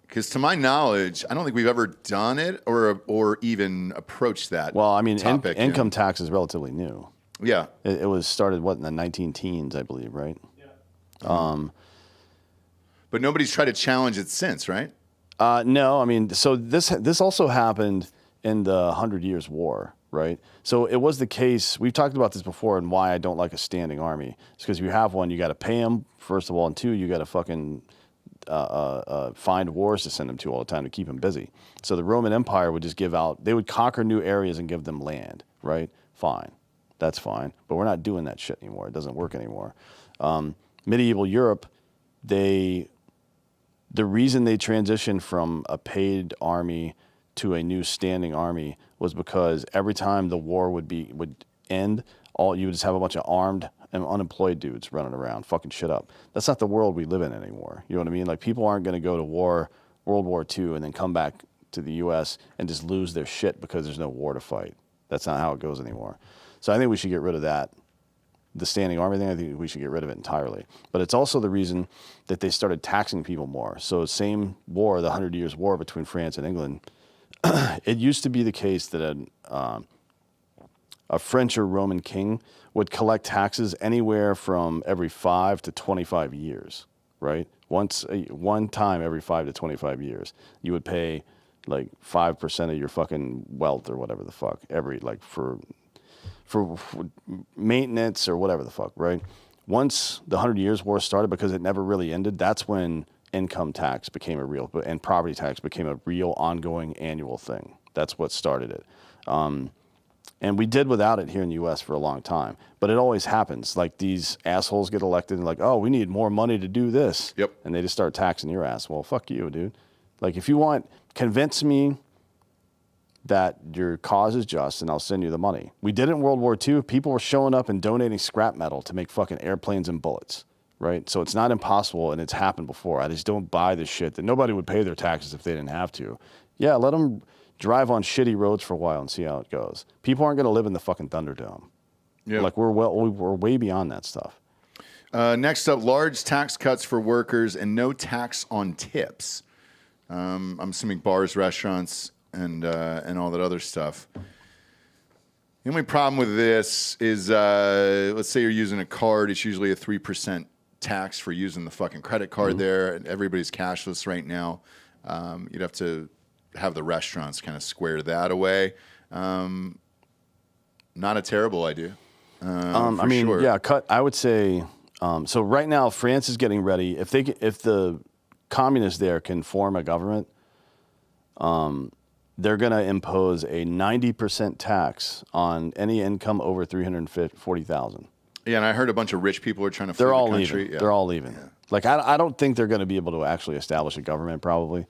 Because to my knowledge, I don't think we've ever done it or even approached that. Well, I mean, topic, income tax is relatively new. Yeah. It was started, in the 19-teens, I believe, right? Yeah. But nobody's tried to challenge it since, right? No, I mean, so this also happened in the 100 Years' War, right? So it was the case, we've talked about this before and why I don't like a standing army. It's because you have one, you got to pay them, first of all, and two, you got to fucking find wars to send them to all the time to keep them busy. So the Roman Empire would just they would conquer new areas and give them land, right? Fine. That's fine. But we're not doing that shit anymore. It doesn't work anymore. Medieval Europe, the reason they transitioned from a paid army to a new standing army was because every time the war would end, you would just have a bunch of armed and unemployed dudes running around fucking shit up. That's not the world we live in anymore. You know what I mean? Like, people aren't going to go to World War II and then come back to the U.S. and just lose their shit because there's no war to fight. That's not how it goes anymore. So I think we should get rid of that. The standing army thing, I think we should get rid of it entirely. But it's also the reason that they started taxing people more. So same war, the 100 Years' War between France and England, it used to be the case that a French or Roman king would collect taxes anywhere from every 5 to 25 years, right? One time every 5 to 25 years, you would pay like 5% of your fucking wealth or whatever the fuck for maintenance or whatever the fuck, right? Once the 100 Years' War started, because it never really ended, that's when income tax became and property tax became a real ongoing annual thing. That's what started it. And we did without it here in the U.S. for a long time. But it always happens. Like, these assholes get elected and like, oh, we need more money to do this. Yep. And they just start taxing your ass. Well, fuck you, dude. Like, if you convince me that your cause is just, and I'll send you the money. We did it in World War II. People were showing up and donating scrap metal to make fucking airplanes and bullets, right? So it's not impossible, and it's happened before. I just don't buy this shit that nobody would pay their taxes if they didn't have to. Yeah, let them drive on shitty roads for a while and see how it goes. People aren't going to live in the fucking Thunderdome. Yeah. Like, we're way beyond that stuff. Next up, large tax cuts for workers and no tax on tips. I'm assuming bars, restaurants, and all that other stuff. The only problem with this is, let's say you're using a card. It's usually a 3% tax for using the fucking credit card there. And everybody's cashless right now. You'd have to have the restaurants kind of square that away. Not a terrible idea. I mean, sure. Yeah, I would say. So right now, France is getting ready. If the communists there can form a government, they're going to impose a 90% tax on any income over $340,000. Yeah, and I heard a bunch of rich people are trying to flee the country. Leaving. Yeah. They're all leaving. Yeah. Like, I don't think they're going to be able to actually establish a government, probably.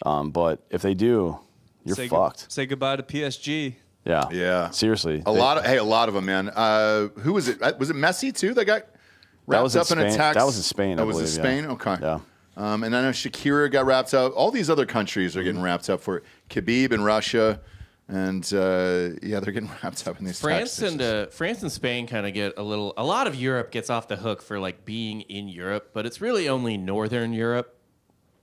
But if they do, you're fucked. Say goodbye to PSG. Yeah. Yeah. Seriously. A lot of them, man. Who was it? Was it Messi too that got wrapped up in a tax? That was in Spain. That was in Spain. Yeah. Okay. Yeah. And I know Shakira got wrapped up. All these other countries are getting wrapped up for it. Khabib in Russia, and they're getting wrapped up in these France and Spain kind of get a lot of Europe gets off the hook for like being in Europe, but it's really only Northern Europe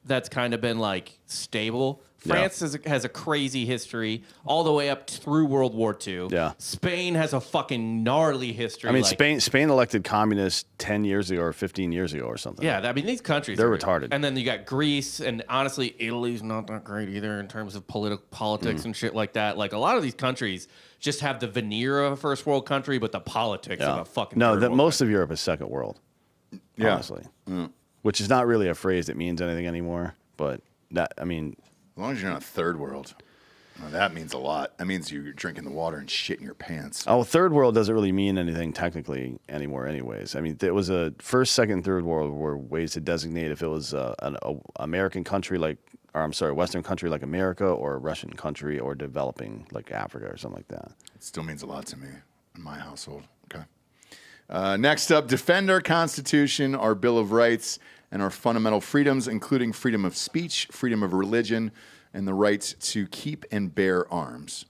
that's kind of been like stable. France has a crazy history all the way up through World War II. Yeah. Spain has a fucking gnarly history. I mean, Spain elected communists 10 years ago or 15 years ago or something. Yeah, I mean, these countries they're retarded. And then you got Greece, and honestly, Italy's not that great either in terms of politics and shit like that. Like, a lot of these countries just have the veneer of a first world country, but the politics of a fucking third world most country. of Europe is second world. Yeah. Honestly. Which is not really a phrase that means anything anymore, but that, I mean... As long as you're not third world, well, that means a lot. That means you're drinking the water and shitting your pants. Oh, third world doesn't really mean anything technically anymore anyways. I mean, there was a first, second, third world were ways to designate if it was an American country like or I'm sorry, Western country like America, or a Russian country, or developing like Africa or something like that. It still means a lot to me in my household. Okay. Next up, defend our Constitution, our Bill of Rights, and our fundamental freedoms, including freedom of speech, freedom of religion, and the right to keep and bear arms.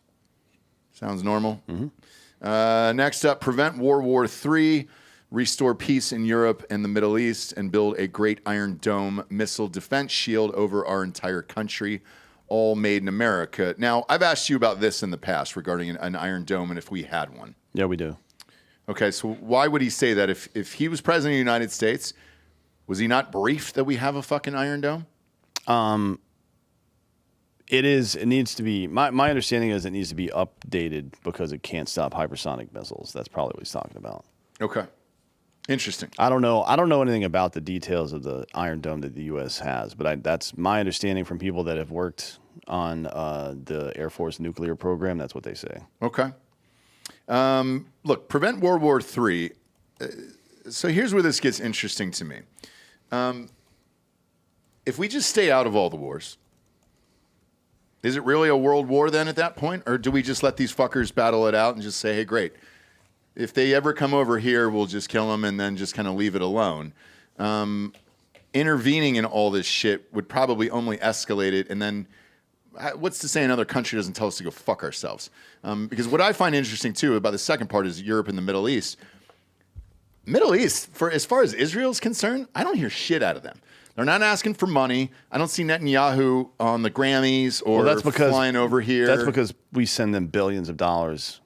Sounds normal? Mm-hmm. Next up, prevent World War III, restore peace in Europe and the Middle East, and build a great Iron Dome missile defense shield over our entire country, all made in America. Now, I've asked you about this in the past regarding an Iron Dome and if we had one. Yeah, we do. Okay, so why would he say that? If he was president of the United States, was he not briefed that we have a fucking Iron Dome? It needs to be, my understanding is it needs to be updated because it can't stop hypersonic missiles. That's probably what he's talking about. Okay. Interesting. I don't know anything about the details of the Iron Dome that the U.S. has, but that's my understanding from people that have worked on the Air Force nuclear program. That's what they say. Okay. Look, prevent World War III. So here's where this gets interesting to me. If we just stay out of all the wars, is it really a world war then at that point? Or do we just let these fuckers battle it out and just say, hey, great. If they ever come over here, we'll just kill them and then just kind of leave it alone. Intervening in all this shit would probably only escalate it. And then what's to say another country doesn't tell us to go fuck ourselves? Because what I find interesting, too, about the second part is Europe and the Middle East. Middle East, for as far as Israel's concerned, I don't hear shit out of them. They're not asking for money. I don't see Netanyahu on the Grammys or flying over here. That's because we send them billions of dollars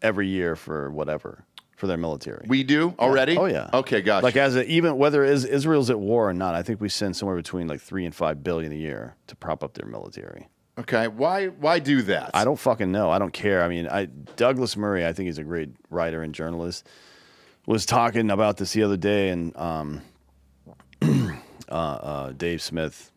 every year for whatever, for their military. We do already? Oh, yeah. Okay, gotcha. Like even whether Israel's at war or not, I think we send somewhere between like $3 and $5 billion a year to prop up their military. Okay, why do that? I don't fucking know. I don't care. I mean, Douglas Murray, I think he's a great writer and journalist, was talking about this the other day, and Dave Smith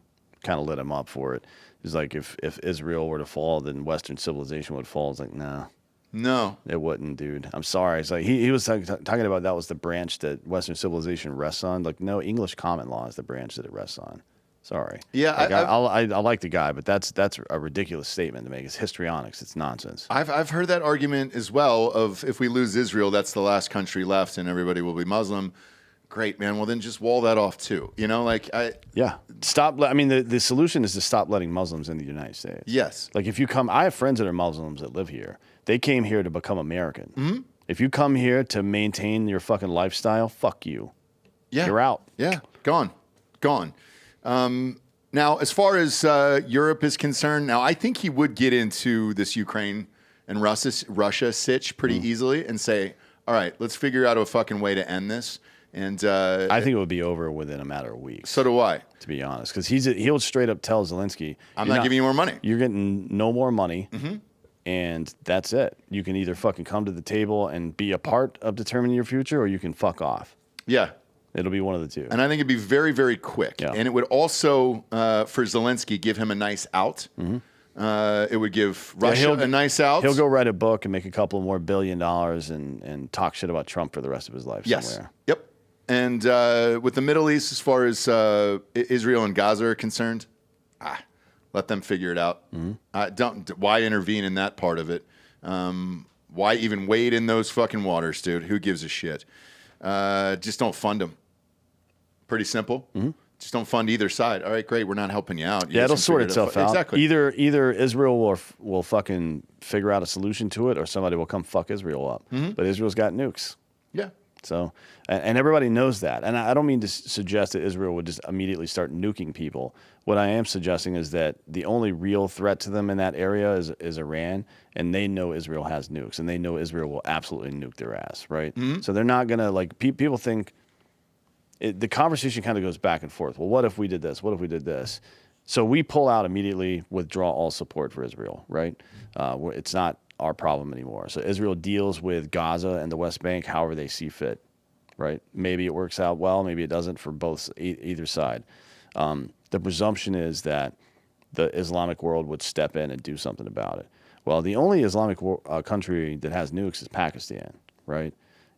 kind of lit him up for it. He's like, if Israel were to fall, then Western civilization would fall. It's like, nah. No. It wouldn't, dude. I'm sorry. It's like he was talking about that was the branch that Western civilization rests on. Like, no, English common law is the branch that it rests on. Sorry. Yeah, like, I like the guy, but that's a ridiculous statement to make. It's histrionics. It's nonsense. I've heard that argument as well of if we lose Israel, that's the last country left and everybody will be Muslim. Great, man. Well, then just wall that off too. You know, like Yeah. Stop. I mean, the solution is to stop letting Muslims in the United States. Yes. Like if you come, I have friends that are Muslims that live here. They came here to become American. Mm-hmm. If you come here to maintain your fucking lifestyle, fuck you. Yeah. You're out. Yeah. Gone. Now, as far as Europe is concerned, now I think he would get into this Ukraine and Russia sitch pretty easily and say, all right, let's figure out a fucking way to end this. And I think it would be over within a matter of weeks. So do I. To be honest, because he'll straight up tell Zelensky, I'm not giving you more money. You're getting no more money. Mm-hmm. And that's it. You can either fucking come to the table and be a part of determining your future, or you can fuck off. Yeah. It'll be one of the two. And I think it'd be very, very quick. Yeah. And it would also, for Zelensky, give him a nice out. Mm-hmm. It would give Russia a nice out. He'll go write a book and make a couple more $1 billion and talk shit about Trump for the rest of his life somewhere. Yep. And with the Middle East, as far as Israel and Gaza are concerned, let them figure it out. Mm-hmm. Why intervene in that part of it? Why even wade in those fucking waters, dude? Who gives a shit? Just don't fund them. Pretty simple. Mm-hmm. Just don't fund either side. All right, great. We're not helping you out. Yeah, it'll sort itself out. Exactly. Either Israel will fucking figure out a solution to it, or somebody will come fuck Israel up. Mm-hmm. But Israel's got nukes. Yeah. So, and everybody knows that. And I don't mean to suggest that Israel would just immediately start nuking people. What I am suggesting is that the only real threat to them in that area is Iran, and they know Israel has nukes, and they know Israel will absolutely nuke their ass, right? Mm-hmm. So they're not going to, like, people think, the conversation kind of goes back and forth. Well, what if we did this? What if we did this? So we pull out immediately, withdraw all support for Israel, right? It's not our problem anymore. So Israel deals with Gaza and the West Bank however they see fit, right? Maybe it works out well, maybe it doesn't for both either side. The presumption is that the Islamic world would step in and do something about it. Well, the only Islamic country that has nukes is Pakistan, right?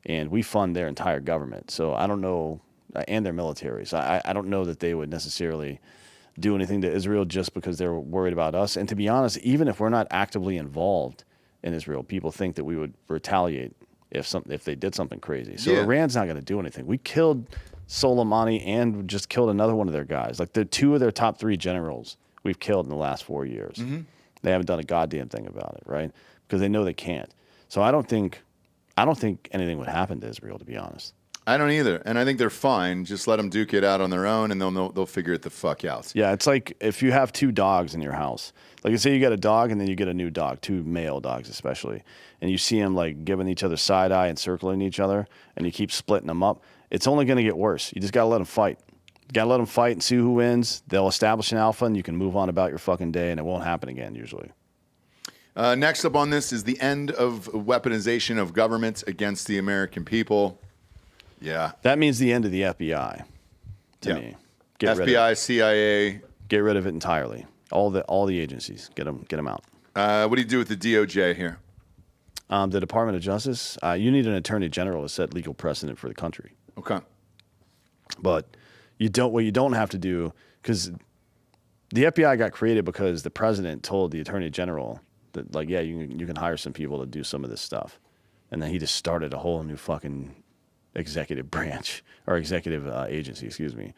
And we fund their entire government. So I don't know, and their military. So I don't know that they would necessarily do anything to Israel just because they're worried about us. And to be honest, even if we're not actively involved in Israel, people think that we would retaliate if they did something crazy. So Iran's not going to do anything. We killed Soleimani and just killed another one of their guys. Like, the 2 of their top 3 generals we've killed in the last 4 years. They haven't done a goddamn thing about it, right? Because they know they can't. So I don't think anything would happen to Israel, to be honest. I don't either, and I think they're fine. Just let them duke it out on their own, and they'll figure it the fuck out. Yeah, it's like if you have 2 dogs in your house. Like, you say you got a dog, and then you get a new dog, 2 male dogs especially, and you see them like giving each other side eye and circling each other, and you keep splitting them up. It's only going to get worse. You just got to let them fight. You got to let them fight and see who wins. They'll establish an alpha, and you can move on about your fucking day, and it won't happen again usually. Next up on this is the end of weaponization of government against the American people. Yeah. That means the end of the FBI to me. FBI, CIA. Get rid of it entirely. All the agencies. Get them out. What do you do with the DOJ here? The Department of Justice, you need an attorney general to set legal precedent for the country. Okay. But what you don't have to do, because the FBI got created because the president told the attorney general that, like, yeah, you can hire some people to do some of this stuff. And then he just started a whole new fucking executive branch or executive agency, excuse me.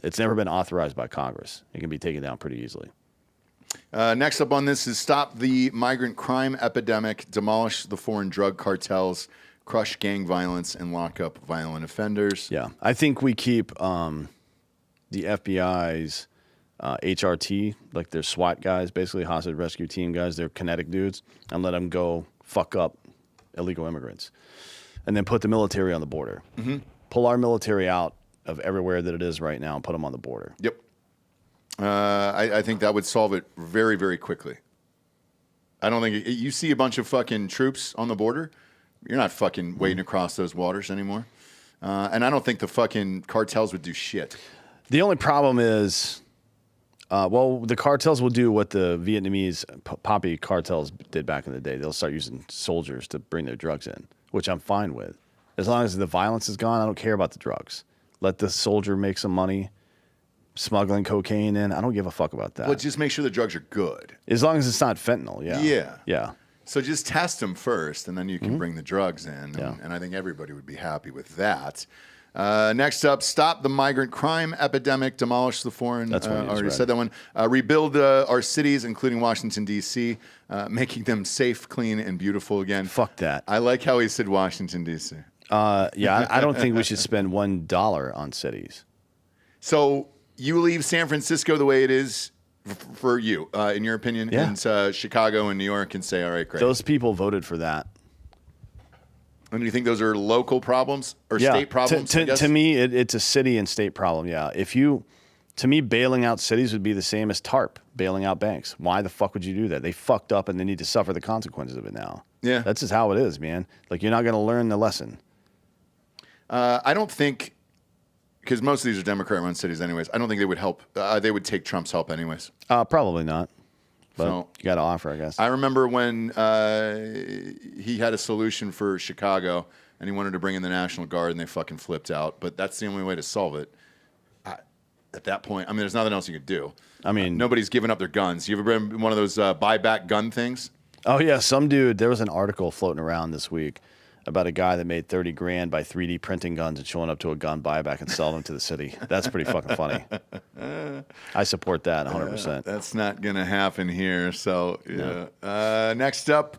It's never been authorized by Congress. It can be taken down pretty easily. Next up on this is stop the migrant crime epidemic, demolish the foreign drug cartels, crush gang violence, and lock up violent offenders. Yeah, I think we keep the FBI's HRT, like their SWAT guys, basically hostage rescue team guys, they're kinetic dudes, and let them go fuck up illegal immigrants. And then put the military on the border. Pull our military out of everywhere that it is right now and put them on the border. Yep. I think that would solve it very, very quickly. I don't think you see a bunch of fucking troops on the border. You're not fucking wading across those waters anymore. And I don't think the fucking cartels would do shit. The only problem is, the cartels will do what the Vietnamese poppy cartels did back in the day. They'll start using soldiers to bring their drugs in, which I'm fine with. As long as the violence is gone, I don't care about the drugs. Let the soldier make some money smuggling cocaine in. I don't give a fuck about that. Well, just make sure the drugs are good. As long as it's not fentanyl, yeah. Yeah. So just test them first, and then you can bring the drugs in. And I think everybody would be happy with that. Next up, stop the migrant crime epidemic, demolish the foreign. That's what already said that one. Rebuild our cities, including Washington, D.C., making them safe, clean, and beautiful again. Fuck that. I like how he said Washington, D.C. Yeah, I don't think we should spend $1 on cities. So you leave San Francisco the way it is for you, in your opinion, and Chicago and New York, and say, all right, great. Those people voted for that. And do you think those are local problems or state problems? To me, it's a city and state problem, yeah. To me, bailing out cities would be the same as TARP, bailing out banks. Why the fuck would you do that? They fucked up and they need to suffer the consequences of it now. Yeah. That's just how it is, man. Like, you're not going to learn the lesson. I don't think, because most of these are Democrat-run cities anyways, I don't think they would help. They would take Trump's help anyways. Probably not. But So- you got to offer, I guess. I remember when he had a solution for Chicago and he wanted to bring in the National Guard and they fucking flipped out. But that's the only way to solve it. At that point, I mean, there's nothing else you could do. I mean, nobody's giving up their guns. You ever been in one of those buyback gun things? Oh, yeah. Some dude, there was an article floating around this week about a guy that made 30 grand by 3D printing guns and showing up to a gun buyback and selling them to the city. That's pretty fucking funny. I support that 100%. That's not going to happen here. So, next up,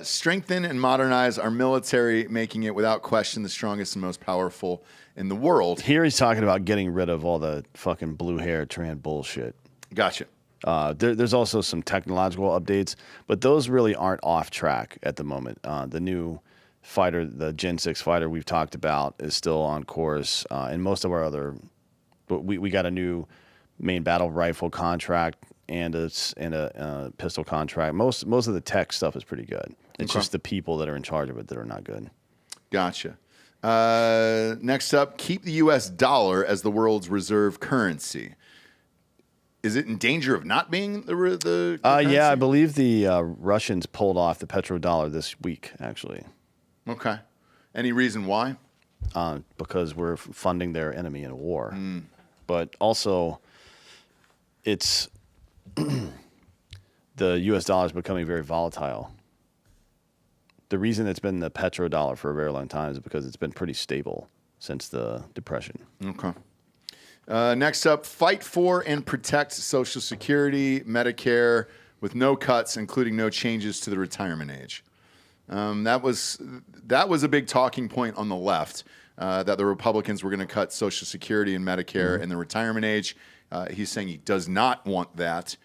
strengthen and modernize our military, making it without question the strongest and most powerful in the world. Here he's talking about getting rid of all the fucking blue hair trans bullshit. Gotcha. There's also some technological updates, but those really aren't off track at the moment. The new fighter, the Gen 6 fighter we've talked about, is still on course, and most of our other, we got a new main battle rifle contract and a pistol contract. Most of the tech stuff is pretty good. It's just the people that are in charge of it that are not good. Gotcha. Next up, keep the U.S. dollar as the world's reserve currency. Is it in danger of not being the currency? Yeah, I believe the Russians pulled off the petrodollar this week, actually. Okay. Any reason why? Because we're funding their enemy in a war. But also, it's the U.S. dollar is becoming very volatile. The reason it's been the petrodollar for a very long time is because it's been pretty stable since the Depression. Okay. Next up, fight for and protect Social Security, Medicare, with no cuts, including no changes to the retirement age. That was a big talking point on the left, that the Republicans were going to cut Social Security and Medicare and the retirement age. He's saying he does not want that.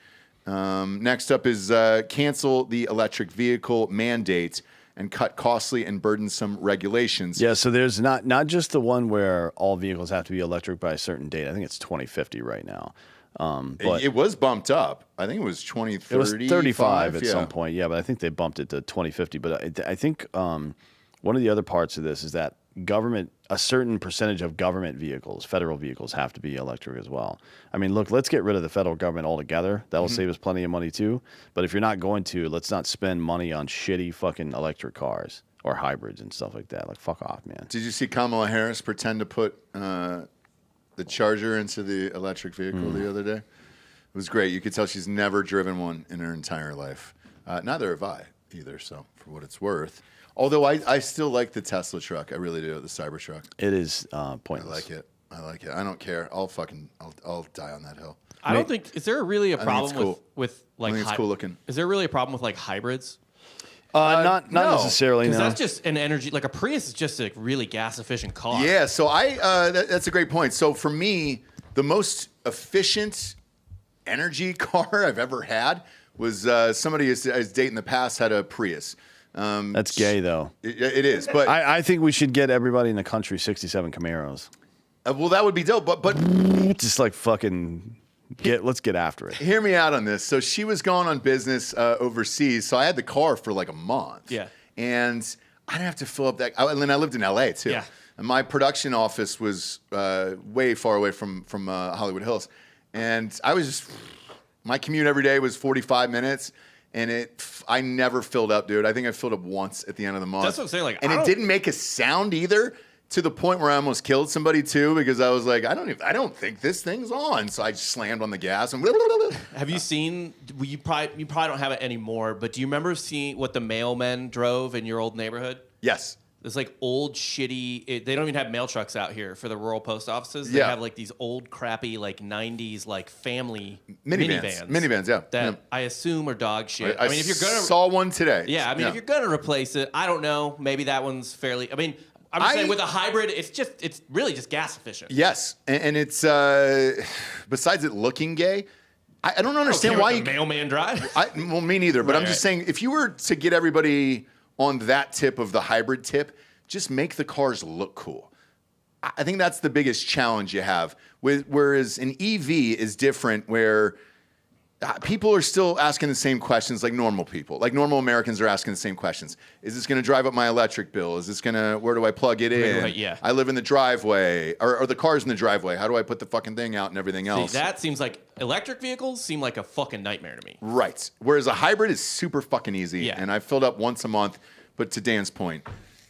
Next up is cancel the electric vehicle mandate and cut costly and burdensome regulations. Yeah, so there's not just the one where all vehicles have to be electric by a certain date. I think it's 2050 right now. But it was bumped up. I think it was 2030. it was 35 at some point, yeah, but I think they bumped it to 2050. But I think one of the other parts of this is that a certain percentage of government vehicles, federal vehicles, have to be electric as well. I mean, look, let's get rid of the federal government altogether. That will save us plenty of money too. But if you're not going to, let's not spend money on shitty fucking electric cars or hybrids and stuff like that. Like, fuck off, man. Did you see Kamala Harris pretend to put the charger into the electric vehicle the other day? It was great. You could tell she's never driven one in her entire life. Neither have I either, so for what it's worth. Although I still like the Tesla truck. I really do, the Cybertruck. It is I pointless. like it. I don't care. I'll die on that hill. I don't think, is there really a think problem it's cool. with like, I think it's cool looking. Is there really a problem with like hybrids? Not no. necessarily, Because no. that's just an energy, like a Prius is just a really gas efficient car. Yeah, so that's a great point. So for me, the most efficient energy car I've ever had was somebody I was dating in the past had a Prius. That's gay, though. It is, but I think we should get everybody in the country 67 Camaros. well, that would be dope. But Just like fucking let's get after it. hear me out on this. So she was going on business overseas, so I had the car for like a month. Yeah. And I didn't have to fill up that. And then I lived in LA too. Yeah. And my production office was way far away from Hollywood Hills, and I was just my commute every day was 45 minutes. And I never filled up, dude. I think I filled up once at the end of the month. That's what I'm saying. Like, and it didn't make a sound either, to the point where I almost killed somebody too, because I was like, I don't think this thing's on. So I just slammed on the gas and. Have you seen? You probably don't have it anymore. But do you remember seeing what the mailmen drove in your old neighborhood? Yes. There's like old shitty. They don't even have mail trucks out here for the rural post offices. They Yeah. have like these old crappy like '90s like family Minivans, yeah. that Yeah. I assume are dog shit. I mean, if you're gonna saw one today. yeah, I mean, if you're gonna replace it, I don't know. Maybe that one's fairly. I mean, I'm just saying with a hybrid, it's really just gas efficient. Yes, and it's besides it looking gay, I don't understand why the mailman drive. Well, me neither. But I'm just saying, if you were to get everybody on that tip of the hybrid tip, just make the cars look cool. I think that's the biggest challenge you have. Whereas an EV is different, where people are still asking the same questions like normal people. Like normal Americans are asking the same questions. Is this going to drive up my electric bill? Is this going to, where do I plug it in? Right, yeah. I live in the driveway, or the car's in the driveway. How do I put the fucking thing out and everything else? See, that seems like electric vehicles seem like a fucking nightmare to me. Right. Whereas a hybrid is super fucking easy. Yeah. And I filled up once a month. But to Dan's point,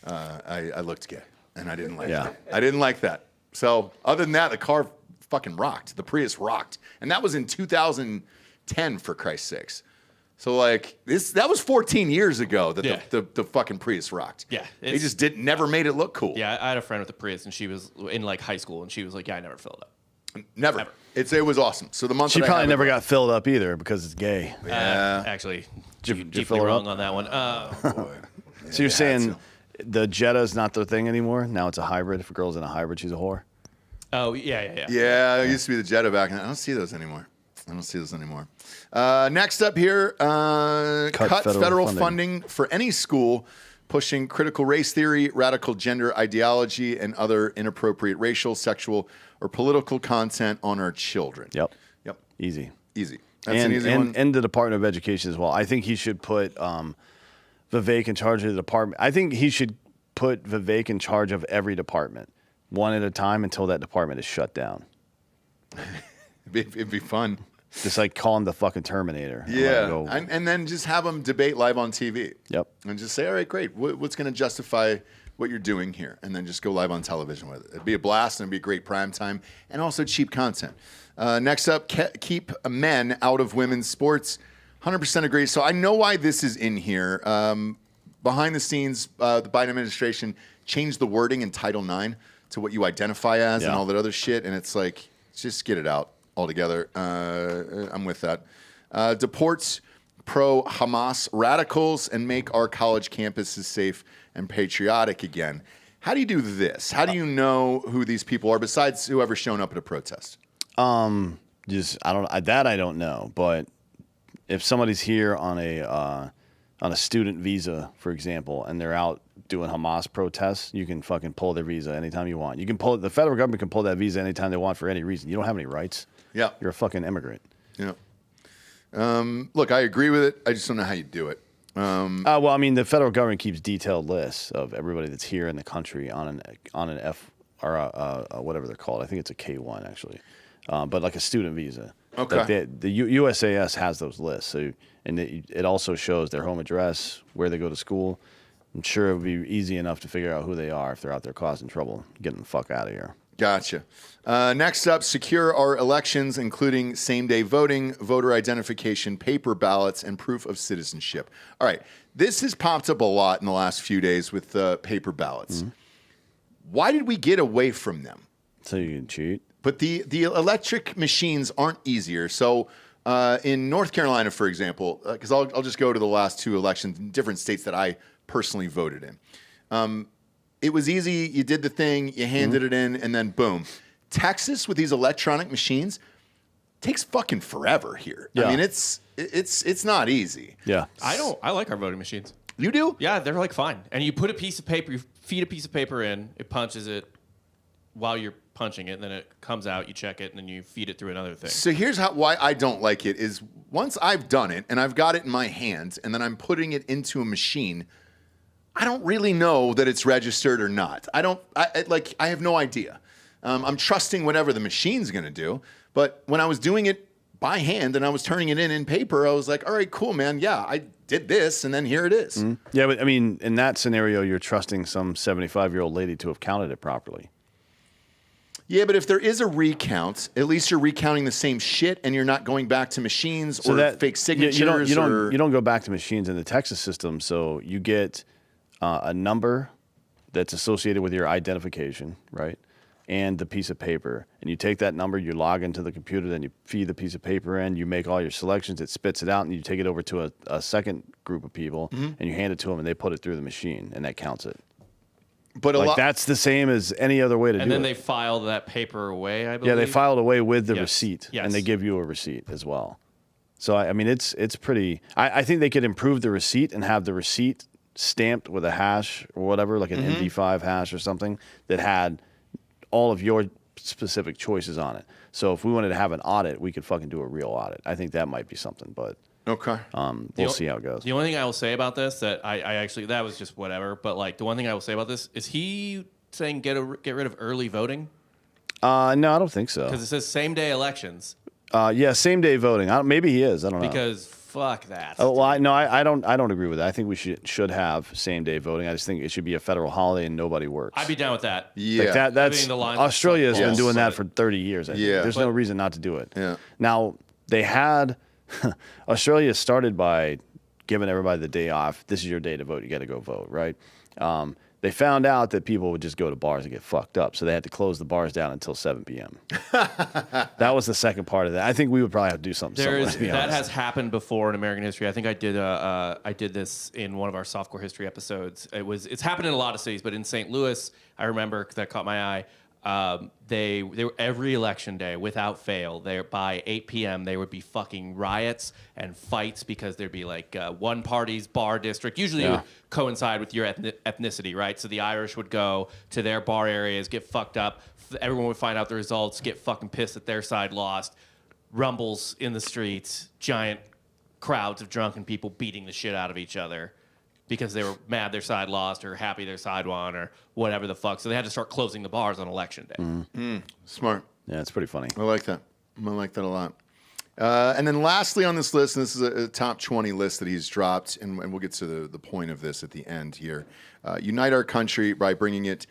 I looked gay. And I didn't like that. I didn't like that. So other than that, the car fucking rocked. The Prius rocked. And that was in 2010, for Christ's sakes. So like that was 14 years ago that the fucking Prius rocked. Yeah. They just never made it look cool. Yeah, I had a friend with a Prius, and she was in like high school, and she was like, "Yeah, I never filled up." Never. Ever. It was awesome. So the month She that I probably had never it- got filled up either because it's gay. Yeah. Actually, Did you deeply fill her wrong up? on that one. Boy. So you're Yeah, saying the Jetta's not their thing anymore? Now it's a hybrid. If a girl's in a hybrid, she's a whore. Oh yeah. Yeah, it used to be the Jetta back then. I don't see those anymore. Next up here, cut federal funding for any school pushing critical race theory, radical gender ideology, and other inappropriate racial, sexual, or political content on our children. Yep. Yep. Easy. Easy. That's an easy one. And the Department of Education as well. I think he should put Vivek in charge of the department. I think he should put Vivek in charge of every department, one at a time, until that department is shut down. It'd be fun. Just like calling the fucking Terminator. Yeah, and then just have them debate live on TV. Yep. And just say, all right, great. What's going to justify what you're doing here and then just go live on television with it. It'd be a blast and it'd be great prime time and also cheap content. Next up, keep men out of women's sports. 100% agree. So I know why this is in here. Behind the scenes, the Biden administration changed the wording in Title IX to what you identify as and all that other shit. And it's like, just get it out altogether. I'm with that. Deport pro-Hamas radicals and make our college campuses safe and patriotic again. How do you do this? How do you know who these people are besides whoever's shown up at a protest? I don't know. But if somebody's here on a student visa, for example, and they're out doing Hamas protests, you can fucking pull their visa anytime you want. The federal government can pull that visa anytime they want for any reason. You don't have any rights. Yeah. You're a fucking immigrant. Yeah. Look, I agree with it. I just don't know how you do it. Well, I mean, the federal government keeps detailed lists of everybody that's here in the country on an F or whatever they're called. I think it's a K-1 actually, but like a student visa. Okay. Like the USAS has those lists, so and it also shows their home address, where they go to school. I'm sure it would be easy enough to figure out who they are if they're out there causing trouble, getting the fuck out of here. Gotcha. Next up, secure our elections, including same-day voting, voter identification, paper ballots, and proof of citizenship. All right. This has popped up a lot in the last few days with paper ballots. Mm-hmm. Why did we get away from them? So you can cheat. But the electric machines aren't easier. So in North Carolina, for example, because I'll just go to the last two elections in different states that I personally voted in. It was easy. You did the thing, you handed it in, and then boom. Texas with these electronic machines takes fucking forever here. Yeah. I mean, it's not easy. Yeah. I like our voting machines. You do? Yeah, they're like fine. And you put a piece of paper, you feed a piece of paper in, it punches it while you're punching it, and then it comes out, you check it, and then you feed it through another thing. So here's why I don't like it is once I've done it and I've got it in my hands and then I'm putting it into a machine, I don't really know that it's registered or not. I have no idea. I'm trusting whatever the machine's going to do. But when I was doing it by hand and I was turning it in paper, I was like, all right, cool, man. Yeah, I did this, and then here it is. Mm-hmm. Yeah, but I mean, in that scenario, you're trusting some 75-year-old lady to have counted it properly. Yeah, but if there is a recount, at least you're recounting the same shit, and you're not going back to machines or fake signatures. You don't go back to machines in the Texas system, so you get a number that's associated with your identification, right? And the piece of paper. And you take that number, you log into the computer, then you feed the piece of paper in, you make all your selections, it spits it out, and you take it over to a second group of people, and you hand it to them, and they put it through the machine, and that counts it. But that's the same as any other way to do it. And then they file that paper away, I believe? Yeah, they file it away with the receipt, Yes. and they give you a receipt as well. So, I mean, it's pretty... I think they could improve the receipt and have the receipt stamped with a hash or whatever, like an MD5 hash or something, that had all of your specific choices on it. So if we wanted to have an audit, we could fucking do a real audit. I think that might be something, but... Okay. We'll see how it goes. The only thing I will say about this that I actually, that was just whatever, but like the one thing I will say about this is he saying get rid of early voting? No, I don't think so. Because it says same day elections. Yeah, same day voting. Maybe he is. I don't know. Because fuck that. Oh, well, I don't agree with that. I think we should have same day voting. I just think it should be a federal holiday and nobody works. I'd be down with that. Yeah. Like that's Australia has been doing that for 30 years. I think. Yeah. There's no reason not to do it. Yeah. Now, they had Australia started by giving everybody the day off. This is your day to vote. You got to go vote, right? They found out that people would just go to bars and get fucked up, so they had to close the bars down until 7 p.m. That was the second part of that. I think we would probably have to do something similar, to be that honest. has happened before in American history. I think I did this in one of our softcore history episodes. It's happened in a lot of cities, but in St. Louis, I remember because that caught my eye. They were every election day without fail. By 8 p.m. they would be fucking riots and fights because there'd be like one party's bar district. Usually it would coincide with your ethnicity, right? So the Irish would go to their bar areas, get fucked up. Everyone would find out the results, get fucking pissed that their side lost. Rumbles in the streets, giant crowds of drunken people beating the shit out of each other because they were mad their side lost or happy their side won or whatever the fuck. So they had to start closing the bars on election day. Smart. Yeah, it's pretty funny. I like that. I like that a lot. And then lastly on this list, and this is a top 20 list that he's dropped, and we'll get to the point of this at the end here. Unite our country by bringing it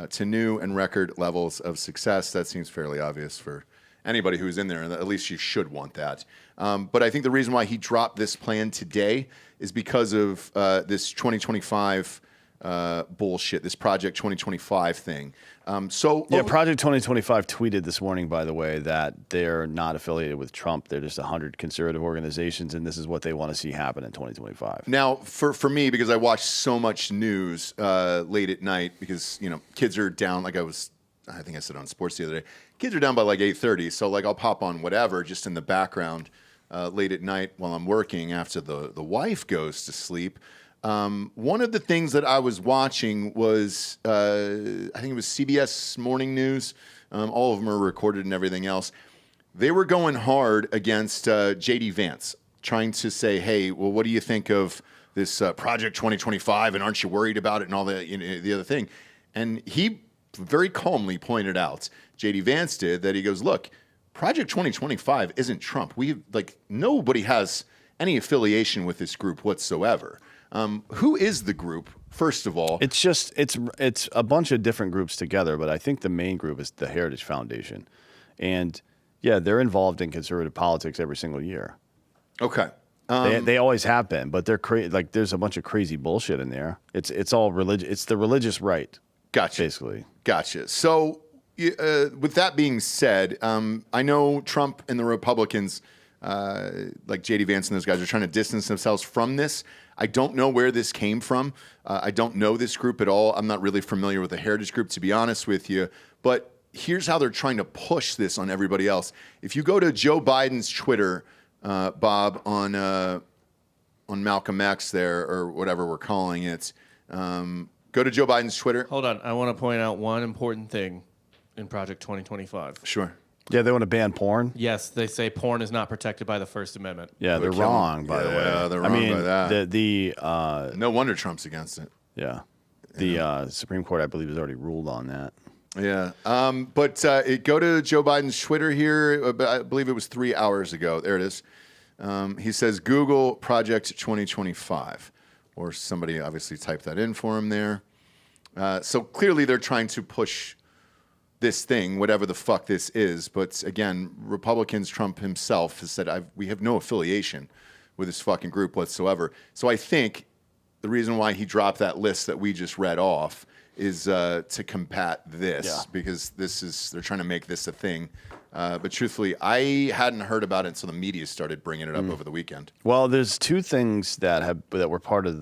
to new and record levels of success. That seems fairly obvious for anybody who's in there, and at least you should want that. But I think the reason why he dropped this plan today is because of this 2025 bullshit, this Project 2025 thing. Project 2025 tweeted this morning, by the way, that they're not affiliated with Trump. They're just 100 conservative organizations, and this is what they want to see happen in 2025. Now, for me, because I watch so much news late at night, because kids are down. Like I think I said on sports the other day, kids are down by like 8:30. So like I'll pop on whatever just in the background late at night while I'm working after the wife goes to sleep. One of the things that I was watching was, I think it was CBS Morning News. All of them are recorded and everything else. They were going hard against J.D. Vance, trying to say, hey, well, what do you think of this Project 2025, and aren't you worried about it and all the other thing? And he very calmly pointed out, J.D. Vance did, that he goes, look, Project 2025 isn't Trump. Nobody has any affiliation with this group whatsoever. Who is the group, first of all? It's a bunch of different groups together, but I think the main group is the Heritage Foundation. And yeah, they're involved in conservative politics every single year. Okay. They always have been, but they're like there's a bunch of crazy bullshit in there. It's all religious. It's the religious right. Gotcha. Basically. Gotcha. So with that being said, I know Trump and the Republicans, like J.D. Vance and those guys, are trying to distance themselves from this. I don't know where this came from. I don't know this group at all. I'm not really familiar with the Heritage Group, to be honest with you. But here's how they're trying to push this on everybody else. If you go to Joe Biden's Twitter, Bob, on Malcolm X there, or whatever we're calling it, go to Joe Biden's Twitter. Hold on. I want to point out one important thing in Project 2025. Sure. Yeah, they want to ban porn. Yes, they say porn is not protected by the First Amendment. Yeah, they're wrong, by the way. Yeah, they're wrong by that. No wonder Trump's against it. Yeah. The Supreme Court, I believe, has already ruled on that. Yeah. Go to Joe Biden's Twitter here. I believe it was 3 hours ago. There it is. He says, Google Project 2025. Or somebody obviously typed that in for him there. So clearly they're trying to push this thing, whatever the fuck this is. But again, Republicans, Trump himself has said, we have no affiliation with this fucking group whatsoever. So I think the reason why he dropped that list that we just read off is to combat this, because they're trying to make this a thing. But truthfully, I hadn't heard about it until the media started bringing it up over the weekend. Well, there's two things that were part of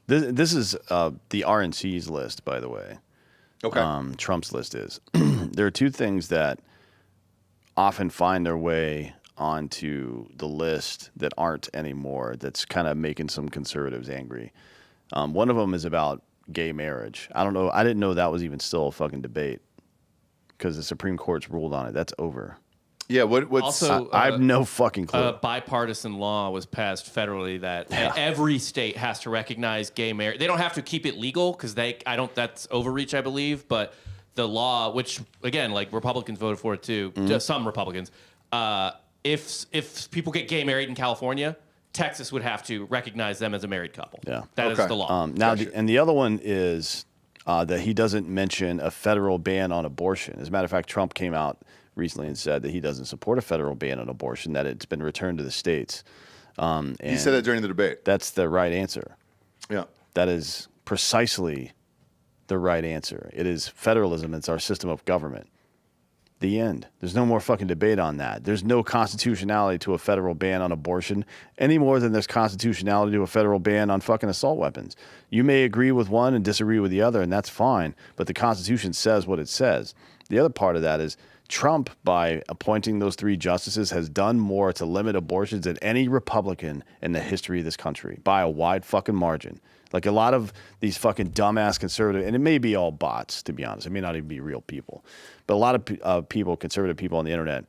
this is the RNC's list, by the way. Okay. Trump's list is. There are two things that often find their way onto the list that aren't anymore, that's kind of making some conservatives angry. One of them is about gay marriage. I don't know. I didn't know that was even still a fucking debate because the Supreme Court's ruled on it. That's over. Yeah, what's... Also, I have no fucking clue. A bipartisan law was passed federally that every state has to recognize gay marriage. They don't have to keep it legal because that's overreach, I believe. But the law, which again, like Republicans voted for it too, just some Republicans. If people get gay married in California, Texas would have to recognize them as a married couple. Yeah, that is the law. Now, and the other one is that he doesn't mention a federal ban on abortion. As a matter of fact, Trump came out recently and said that he doesn't support a federal ban on abortion, that it's been returned to the states. He said that during the debate. That's the right answer. Yeah. That is precisely the right answer. It is federalism. It's our system of government. The end. There's no more fucking debate on that. There's no constitutionality to a federal ban on abortion any more than there's constitutionality to a federal ban on fucking assault weapons. You may agree with one and disagree with the other, and that's fine, but the Constitution says what it says. The other part of that is Trump, by appointing those three justices, has done more to limit abortions than any Republican in the history of this country by a wide fucking margin. Like a lot of these fucking dumbass conservative, and it may be all bots, to be honest. It may not even be real people. But a lot of people, conservative people on the internet,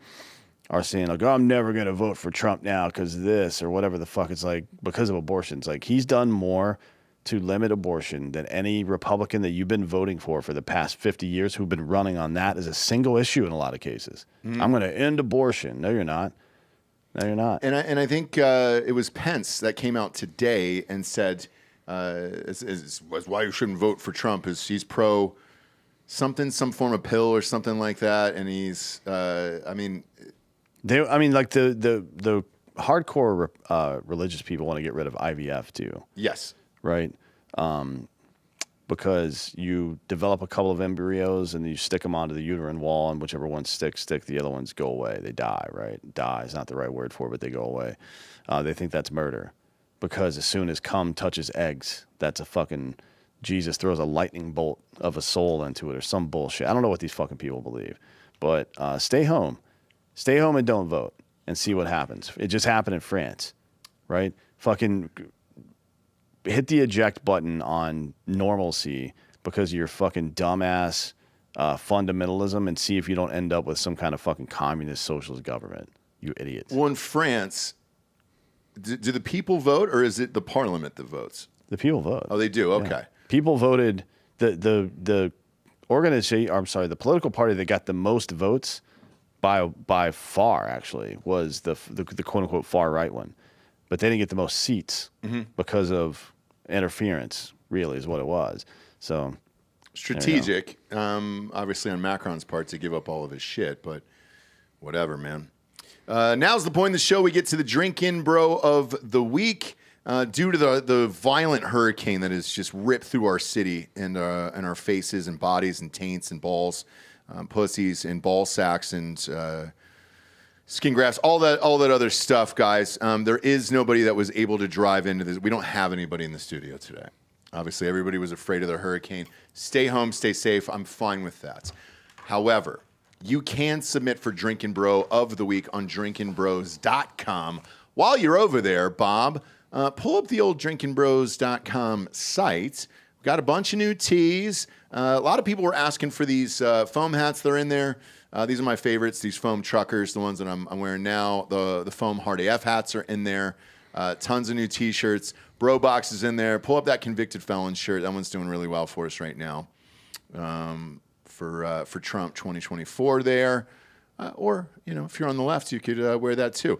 are saying, like, oh, I'm never going to vote for Trump now because of this or whatever the fuck. It's like, because of abortions. Like, he's done more to limit abortion than any Republican that you've been voting for the past 50 years who've been running on that as a single issue in a lot of cases. I'm going to end abortion. No, you're not. No, you're not. And I think it was Pence that came out today and said, was why you shouldn't vote for Trump is he's pro something, some form of pill or something like that. And he's, like the hardcore religious people want to get rid of IVF too. Yes. Right. Because you develop a couple of embryos and you stick them onto the uterine wall, and whichever ones stick, the other ones go away. They die, right? Die is not the right word for it, but they go away. They think that's murder because as soon as cum touches eggs, that's a fucking Jesus throws a lightning bolt of a soul into it or some bullshit. I don't know what these fucking people believe, but stay home. Stay home and don't vote and see what happens. It just happened in France, right? Fucking hit the eject button on normalcy because of your fucking dumbass fundamentalism and see if you don't end up with some kind of fucking communist socialist government. You idiots. Well, in France, do the people vote or is it the parliament that votes? The people vote. Oh, they do? Okay. Yeah. People voted. The organization, I'm sorry, the political party that got the most votes by far actually was the quote unquote far right one. But they didn't get the most seats because of interference, really, is what it was. So strategic, obviously on Macron's part to give up all of his shit, but whatever, man. Now's the point in the show we get to the Drinkin Bro of the week. Due to the violent hurricane that has just ripped through our city and our faces and bodies and taints and balls, pussies and ball sacks and skin grafts, all that other stuff, guys. There is nobody that was able to drive into this. We don't have anybody in the studio today. Obviously, everybody was afraid of the hurricane. Stay home, stay safe. I'm fine with that. However, you can submit for Drinkin Bro of the week on drinkinbros.com. While you're over there, Bob, pull up the old drinkinbros.com site. We've got a bunch of new tees. A lot of people were asking for these foam hats that are in there. These are my favorites, these foam truckers, the ones that I'm wearing now. The foam Hard AF hats are in there. Tons of new T-shirts. Bro Box is in there. Pull up that Convicted Felon shirt. That one's doing really well for us right now for Trump 2024 there. Or, if you're on the left, you could wear that too.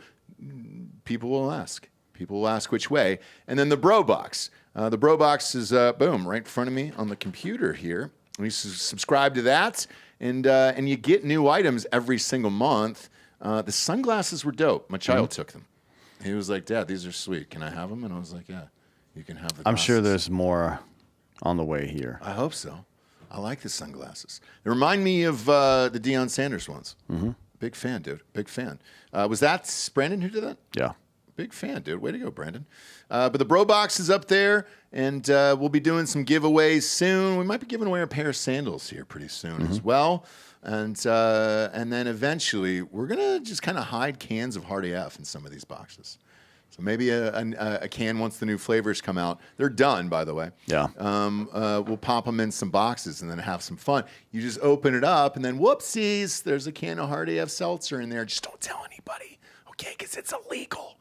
People will ask. People will ask which way. And then the Bro Box. The Bro Box is, boom, right in front of me on the computer here. You subscribe to that, and you get new items every single month. The sunglasses were dope. My child took them. He was like, Dad, these are sweet. Can I have them? And I was like, yeah, you can have the glasses. I'm sure there's more on the way here. I hope so. I like the sunglasses. They remind me of the Deion Sanders ones. Mm-hmm. Big fan, dude. Big fan. Was that Brandon who did that? Yeah. Big fan, dude. Way to go, Brandon. But the Bro Box is up there, and we'll be doing some giveaways soon. We might be giving away a pair of sandals here pretty soon as well. And then eventually, we're going to just kind of hide cans of Hard AF in some of these boxes. So maybe a can once the new flavors come out. They're done, by the way. Yeah. We'll pop them in some boxes and then have some fun. You just open it up, and then whoopsies, there's a can of Hard AF seltzer in there. Just don't tell anybody, okay, because it's illegal.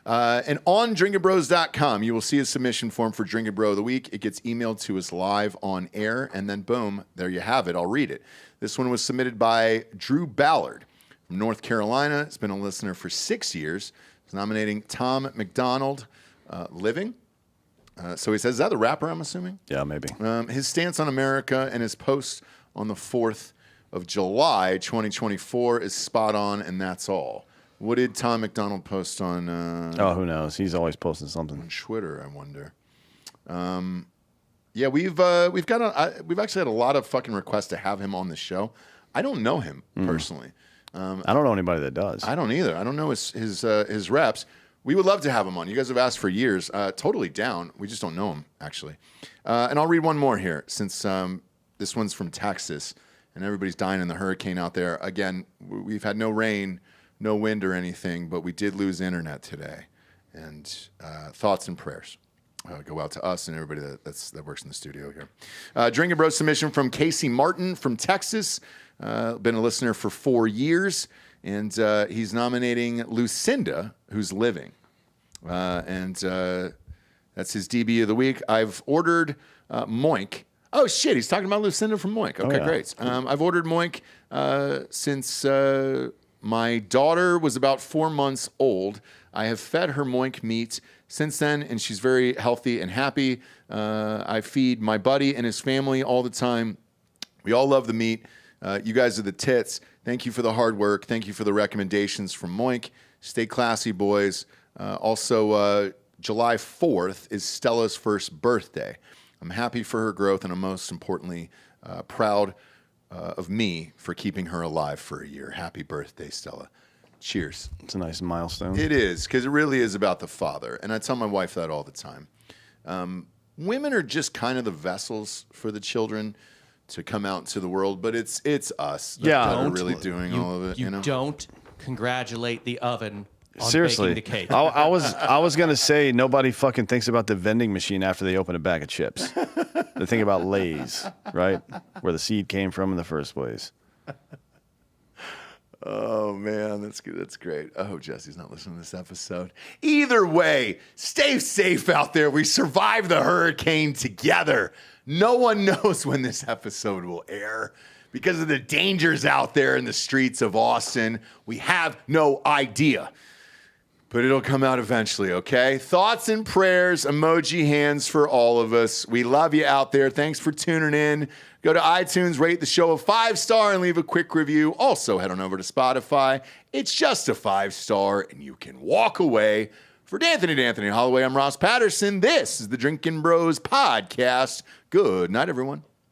And on drinkinbros.com, you will see a submission form for Drinkin Bro of the Week. It gets emailed to us live on air, and then boom, there you have it. I'll read it. This one was submitted by Drew Ballard from North Carolina. He's been a listener for 6 years. He's nominating Tom McDonald, Living. So he says, is that the rapper, I'm assuming? Yeah, maybe. His stance on America and his post on the 4th of July, 2024 is spot on, and that's all. What did Tom McDonald post on? Who knows? He's always posting something on Twitter. I wonder. Yeah, we've actually had a lot of fucking requests to have him on the show. I don't know him personally. I don't know anybody that does. I don't either. I don't know his reps. We would love to have him on. You guys have asked for years. Totally down. We just don't know him actually. And I'll read one more here since this one's from Texas and everybody's dying in the hurricane out there. Again, we've had no rain, no wind or anything, but we did lose internet today. And thoughts and prayers go out to us and everybody that works in the studio here. Drinkin Bro submission from Casey Martin from Texas. Been a listener for 4 years. And he's nominating Lucinda, who's living. And that's his DB of the week. I've ordered Moink. Oh, shit. He's talking about Lucinda from Moink. Okay, great. I've ordered Moink since My daughter was about 4 months old. I have fed her moink meat since then, and she's very healthy and happy. I feed my buddy and his family all the time. We all love the meat. You guys are the tits. Thank you for the hard work. Thank you for the recommendations from Moink. Stay classy, boys. Also, July 4th is Stella's first birthday. I'm happy for her growth, and I'm most importantly proud of me for keeping her alive for a year. Happy birthday, Stella. Cheers. It's a nice milestone. It is, because it really is about the father. And I tell my wife that all the time. Women are just kind of the vessels for the children to come out into the world, but it's us that are really doing all of it. You don't congratulate the oven on Seriously, baking the cake. I was gonna say nobody fucking thinks about the vending machine after they open a bag of chips. They think about Lay's, right? Where the seed came from in the first place. Oh, man, that's good. That's great. I hope Jesse's not listening to this episode. Either way, stay safe out there. We survived the hurricane together. No one knows when this episode will air because of the dangers out there in the streets of Austin. We have no idea. But it'll come out eventually, okay? Thoughts and prayers, emoji hands for all of us. We love you out there. Thanks for tuning in. Go to iTunes, rate the show a 5-star, and leave a quick review. Also, head on over to Spotify. It's just a 5-star, and you can walk away. For Anthony Hollaway, I'm Ross Patterson. This is the Drinkin' Bros Podcast. Good night, everyone.